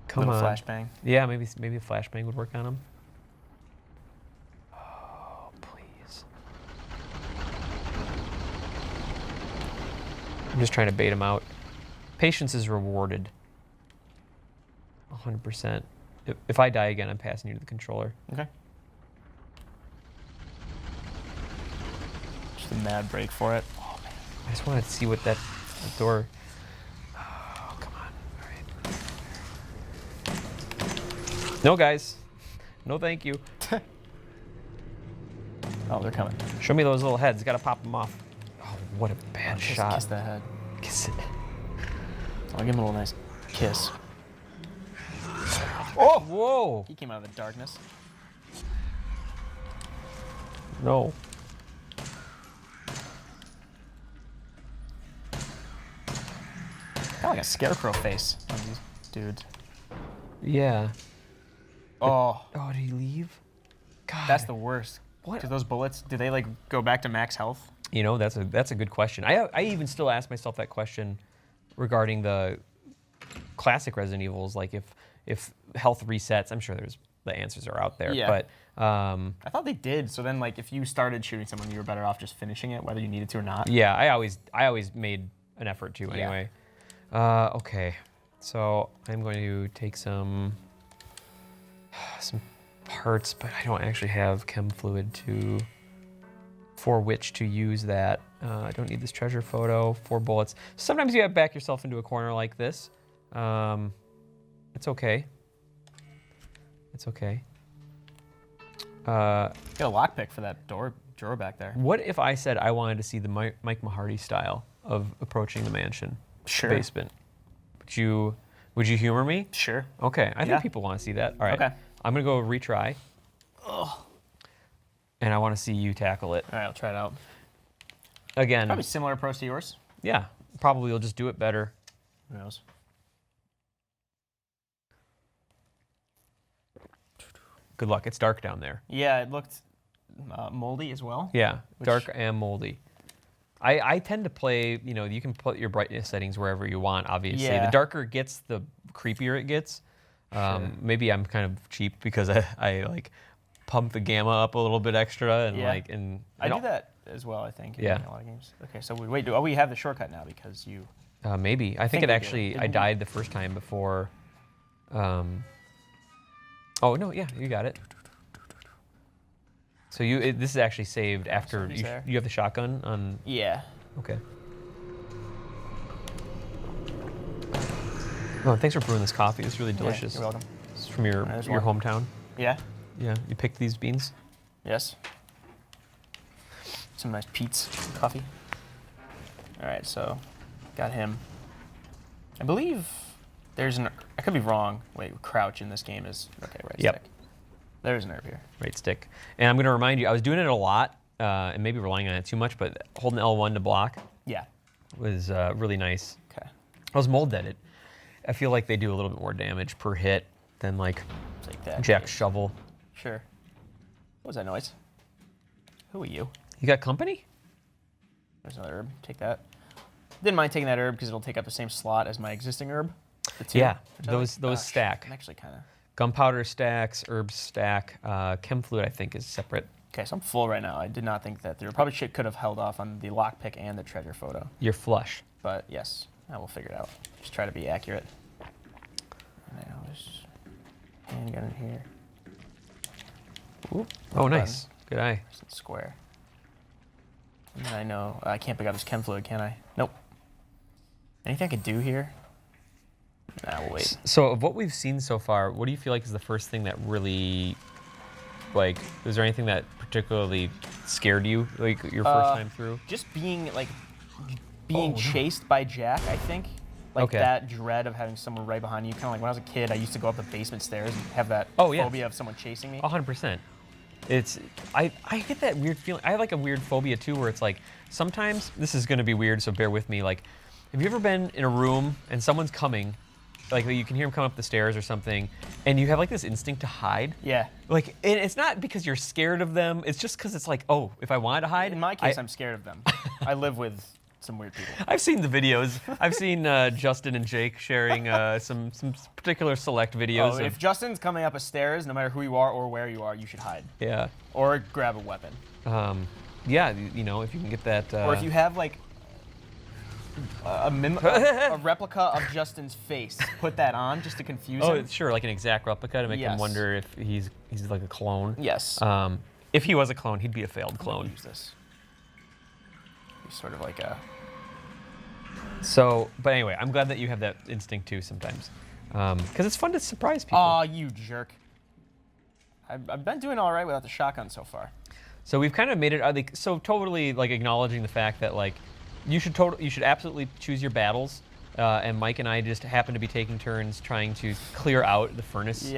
S2: Come
S1: Little
S2: on.
S1: flashbang.
S2: Yeah, maybe a flashbang would work on him. Oh, please. I'm just trying to bait him out. Patience is rewarded. 100%. If I die again, I'm passing you to the controller.
S1: Okay. Just a mad break for it.
S2: Oh, man. I just wanted to see what that door... Oh, come on. All right. No, guys. No, thank you.
S1: Oh, they're coming.
S2: Show me those little heads. Gotta pop them off. Oh, what a bad shot.
S1: Kiss that head.
S2: Kiss it.
S1: I'll give him a little nice kiss.
S2: Oh, whoa.
S1: He came out of the darkness.
S2: No.
S1: Kind of like a scarecrow face on these dudes.
S2: Yeah.
S1: Oh,
S2: Oh, did he leave? God.
S1: that's the worst.
S2: What?
S1: Because those bullets, do they like go back to max health?
S2: That's a good question. I even still ask myself that question regarding the classic Resident Evils. Like if health resets, I'm sure the answers are out there.
S1: Yeah.
S2: But
S1: I thought they did. So then, like, if you started shooting someone, you were better off just finishing it, whether you needed to or not.
S2: yeah, I always made an effort to anyway. Okay, so I'm going to take some parts, but I don't actually have chem fluid for which to use that. I don't need this treasure photo. 4 bullets. Sometimes you have to back yourself into a corner like this. It's okay. It's okay.
S1: Get a lockpick for that drawer back there.
S2: What if I said I wanted to see the Mike Mahardy style of approaching the mansion basement? Would you humor me?
S1: Sure.
S2: Okay, I
S1: Yeah.
S2: think people want to see that. All right.
S1: Okay.
S2: I'm gonna go retry.
S1: Ugh.
S2: And I want to see you tackle it
S1: All right, I'll try it out.
S2: again.
S1: Probably similar approach to yours.
S2: Yeah, probably you'll just do it better.
S1: Who knows?
S2: Good luck. It's dark down there.
S1: Yeah, it looked moldy as well.
S2: Yeah, dark and moldy. I tend to play, you can put your brightness settings wherever you want, obviously.
S1: Yeah.
S2: The darker it gets, the creepier it gets. Maybe I'm kind of cheap because I like pump the gamma up a little bit extra and
S1: Yeah. I do
S2: don't-
S1: that as well, I think,
S2: Yeah.
S1: in a lot of games. Okay, so wait, do we have the shortcut now because you...
S2: Maybe. I think
S1: think
S2: it
S1: we
S2: actually,
S1: did,
S2: I
S1: didn't we?
S2: died the first time before. Oh, no, yeah, you got it. So this is actually saved after
S1: somebody's there.
S2: you have the shotgun on.
S1: Yeah.
S2: Okay. Oh, thanks for brewing this coffee. It's really delicious.
S1: You're welcome.
S2: It's from your
S1: There's
S2: your
S1: one.
S2: hometown.
S1: Yeah?
S2: Yeah, you picked these beans.
S1: Yes. Some nice Pete's coffee. All right, so got him. I believe there's I could be wrong. Wait, crouch in this game is, okay, right
S2: Yep.
S1: stick. There's an herb here.
S2: Right stick. And I'm going to remind you, I was doing it a lot, and maybe relying on it too much, but holding L1 to block
S1: Yeah.
S2: was really nice.
S1: Okay.
S2: I was mold deaded. I feel like they do a little bit more damage per hit than like
S1: Take that.
S2: Jack's shovel.
S1: Sure. What was that noise? Who are you?
S2: You got company?
S1: There's another herb. Take that. Didn't mind taking that herb because it'll take up the same slot as my existing herb. The 2,
S2: Yeah,
S1: which I
S2: those
S1: like.
S2: stack.
S1: I'm actually kind of...
S2: Gunpowder stacks, herbs stack, chem fluid I think is separate.
S1: Okay, so I'm full right now. I did not think that there probably could have held off on the lockpick and the treasure photo.
S2: You're flush.
S1: But yes, We'll figure it out. Just try to be accurate. Now there's handgun in here.
S2: Ooh. Oh, nice. Good eye.
S1: Square. And I know I can't pick up this chem fluid, can I? Nope. Anything I could do here? Nah, we'll wait.
S2: So of what we've seen so far, what do you feel like is the first thing that really, like, is there anything that particularly scared you, like, your first time through?
S1: Just being chased by Jack, I think. Like
S2: Okay.
S1: that dread of having someone right behind you. Kind of like when I was a kid, I used to go up the basement stairs and have that
S2: Oh, yeah.
S1: phobia of someone chasing me.
S2: 100%. It's, I get that weird feeling. I have like a weird phobia too, where it's like, sometimes, this is gonna be weird, so bear with me. Like, have you ever been in a room and someone's coming, like you can hear them come up the stairs or something, and you have like this instinct to hide?
S1: Yeah.
S2: Like, and it's not because you're scared of them, it's just because it's like, oh, if I wanted to hide.
S1: In my case, I'm scared of them. I live with some weird people.
S2: I've seen the videos. I've seen Justin and Jake sharing some particular select videos.
S1: Oh, if Justin's coming up a stairs, no matter who you are or where you are, you should hide.
S2: Yeah.
S1: Or grab a weapon.
S2: Yeah, you know, if you can get that.
S1: Or if you have like a replica of Justin's face, put that on just to confuse him.
S2: Sure, like an exact replica to make him
S1: Yes.
S2: wonder if he's like a clone.
S1: Yes.
S2: If he was a clone, he'd be a failed clone.
S1: Use this. He's sort of like a.
S2: So, but anyway, I'm glad that you have that instinct too sometimes, because it's fun to surprise people.
S1: Aw, you jerk. I've been doing all right without the shotgun so far.
S2: So we've kind of made it. Like, so totally like acknowledging the fact that like you should absolutely choose your battles. And Mike and I just happen to be taking turns trying to clear out the furnace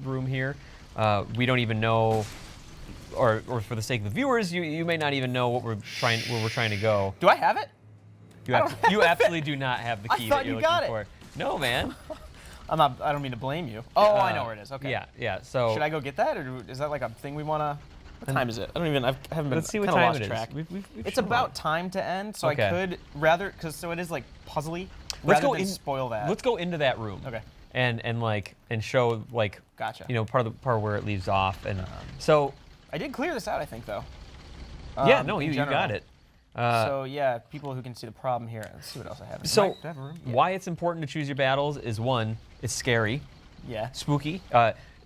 S2: room here. We don't even know, or for the sake of the viewers, you may not even know where we're trying to go.
S1: Do I have it?
S2: You absolutely do that have the key
S1: I thought
S2: that you're
S1: you got
S2: looking
S1: it.
S2: for. No, man.
S1: I don't mean to blame you. Oh, I know where it is. Okay.
S2: Yeah. So
S1: Should I go get that, or is that like a thing we wanna? What time is it? I haven't been.
S2: Let's see what
S1: kinda
S2: time
S1: lost
S2: it is.
S1: track.
S2: We've
S1: It's
S2: shown
S1: about
S2: it.
S1: time to end, so
S2: Okay.
S1: I could rather so it is like puzzly.
S2: Let's
S1: rather
S2: go
S1: than
S2: in.
S1: spoil that.
S2: Let's go into that room.
S1: Okay.
S2: And show like.
S1: Gotcha.
S2: You know, part where it leaves off, and so.
S1: I did clear this out, I think, though.
S2: Yeah, no,
S1: in
S2: you
S1: general.
S2: got it.
S1: So yeah, people who can see the problem here. Let's see what else I have.
S2: So,
S1: Do I have a room? Yeah.
S2: why it's important to choose your battles is one, it's scary,
S1: Yeah.
S2: spooky.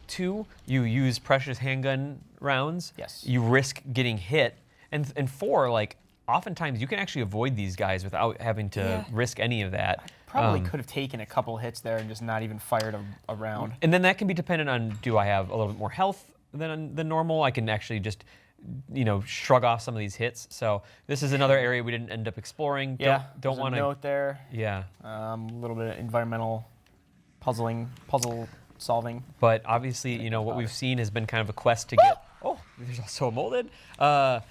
S2: Two, you use precious handgun rounds.
S1: Yes.
S2: You risk getting hit, and four, like oftentimes you can actually avoid these guys without having to risk any of that.
S1: Probably could have taken a couple hits there and just not even fired a round.
S2: And then that can be dependent on, do I have a little bit more health than normal? I can actually just, shrug off some of these hits. So this is another area we didn't end up exploring.
S1: Yeah.
S2: Don't
S1: there's a
S2: want to.
S1: note there.
S2: Yeah.
S1: A little bit of environmental puzzle solving.
S2: But obviously, what we've seen has been kind of a quest to get. Oh, there's also a molded.
S1: I'll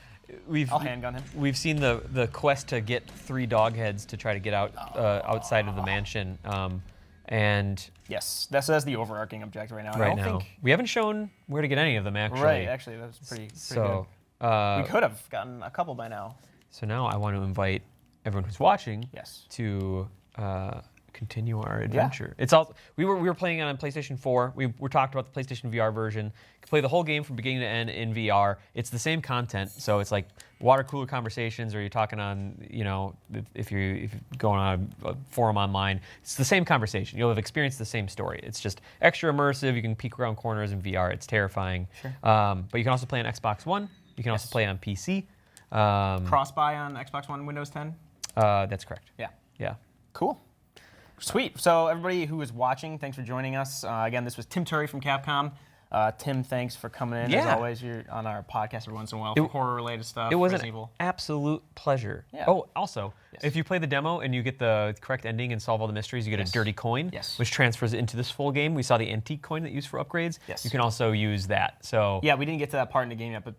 S1: handgun him.
S2: We've seen the quest to get 3 dog heads to try to get out outside of the mansion. And
S1: Yes, that's the overarching objective right now. I
S2: right
S1: don't
S2: now,
S1: think.
S2: we haven't shown where to get any of them actually.
S1: Right, actually, that's pretty
S2: So,
S1: good. We could have gotten a couple by now.
S2: so now I want to invite everyone who's watching
S1: Yes.
S2: to continue our adventure. It's all we were playing it on PlayStation 4. We talked about the PlayStation VR version. You can play the whole game from beginning to end in VR. It's the same content, so it's like water cooler conversations, or you're talking on, if you're going on a forum online, it's the same conversation. You'll have experienced the same story. It's just extra immersive. You can peek around corners in VR. It's terrifying.
S1: Sure.
S2: But you can also play on Xbox One. You can also play on PC.
S1: Cross-buy on Xbox One, Windows 10?
S2: That's correct.
S1: Yeah.
S2: Yeah.
S1: Cool. Sweet. So everybody who is watching, thanks for joining us. Again, this was Tim Turry from Capcom. Tim, thanks for coming in. As
S2: Yeah.
S1: always, you're on our podcast every once in a while for horror-related stuff.
S2: It was
S1: Resident
S2: an
S1: Evil.
S2: absolute pleasure.
S1: Yeah.
S2: Oh, also,
S1: Yes.
S2: if you play the demo and you get the correct ending and solve all the mysteries, you get a dirty coin, which transfers into this full game. We saw the antique coin that you use for upgrades.
S1: Yes.
S2: You can also use that. So
S1: Yeah, we didn't get to that part in the game yet, but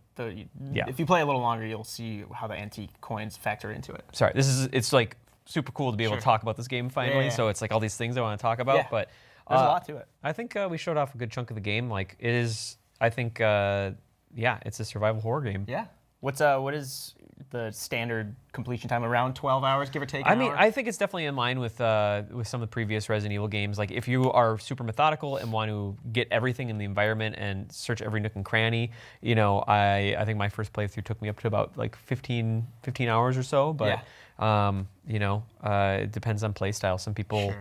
S1: if you play a little longer, you'll see how the antique coins factor into it.
S2: sorry, it's like super cool to be able to talk about this game finally.
S1: Yeah.
S2: So it's like all these things I want to talk about.
S1: Yeah.
S2: But
S1: There's a lot to it.
S2: I think we showed off a good chunk of the game. Like it is, I think, it's a survival horror game.
S1: Yeah. What is the standard completion time around 12 hours, give or take?
S2: I
S1: an
S2: mean,
S1: hour?
S2: I think it's definitely in line with some of the previous Resident Evil games. Like, if you are super methodical and want to get everything in the environment and search every nook and cranny, you know, I think my first playthrough took me up to about like 15 hours or so. But you know, it depends on play style. Some people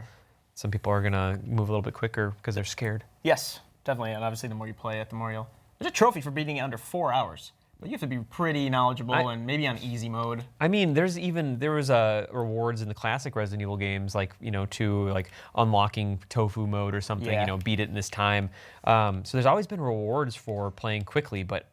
S2: are gonna move a little bit quicker because they're scared.
S1: Yes, definitely. And obviously, the more you play it, the more you'll. There's a trophy for beating it under 4 hours. But you have to be pretty knowledgeable and maybe on easy mode.
S2: I mean, there was rewards in the classic Resident Evil games, like, you know, to like unlocking tofu mode or something.
S1: Yeah.
S2: You know, beat it in this time. So there's always been rewards for playing quickly, but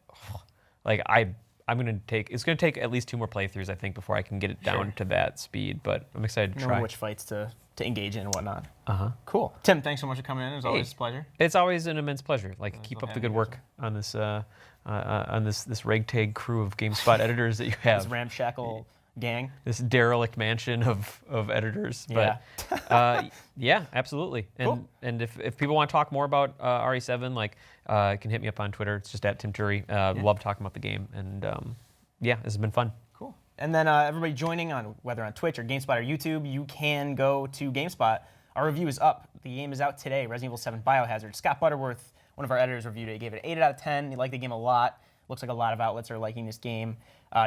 S2: like it's gonna take at least 2 more playthroughs, I think, before I can get it down to that speed. But I'm excited to
S1: Know
S2: try.
S1: which fights to engage in and whatnot.
S2: Uh-huh.
S1: Cool. Tim, thanks so much for coming in. It was always a pleasure.
S2: It's always an immense pleasure. Like, keep
S1: love
S2: up the good
S1: having you
S2: work on this ragtag crew of GameSpot editors that you have.
S1: This ramshackle gang.
S2: This derelict mansion of editors.
S1: Yeah.
S2: But yeah, absolutely. And
S1: Cool.
S2: and if people want to talk more about RE7, like, you can hit me up on Twitter. It's just @TimTuri. Love talking about the game. And yeah, this has been fun.
S1: Cool. And then everybody joining on whether on Twitch or GameSpot or YouTube, you can go to GameSpot. Our review is up. The game is out today. Resident Evil 7 Biohazard. Scott Butterworth, one of our editors, reviewed it. He gave it 8 out of 10. He liked the game a lot. Looks like a lot of outlets are liking this game.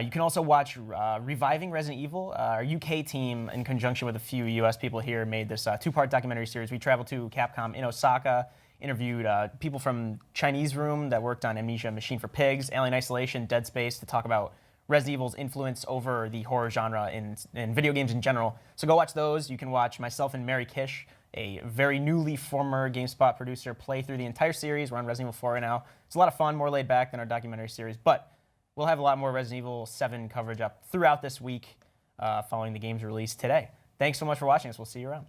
S1: You can also watch Reviving Resident Evil. Our UK team, in conjunction with a few US people here, made this 2-part documentary series. We traveled to Capcom in Osaka, interviewed people from Chinese Room that worked on Amnesia: Machine for Pigs, Alien Isolation, Dead Space, to talk about Resident Evil's influence over the horror genre in video games in general. So go watch those. You can watch myself and Mary Kish, a very newly former GameSpot producer, play through the entire series. We're on Resident Evil 4 right now. It's a lot of fun, more laid back than our documentary series, but we'll have a lot more Resident Evil 7 coverage up throughout this week following the game's release today. Thanks so much for watching us. We'll see you around.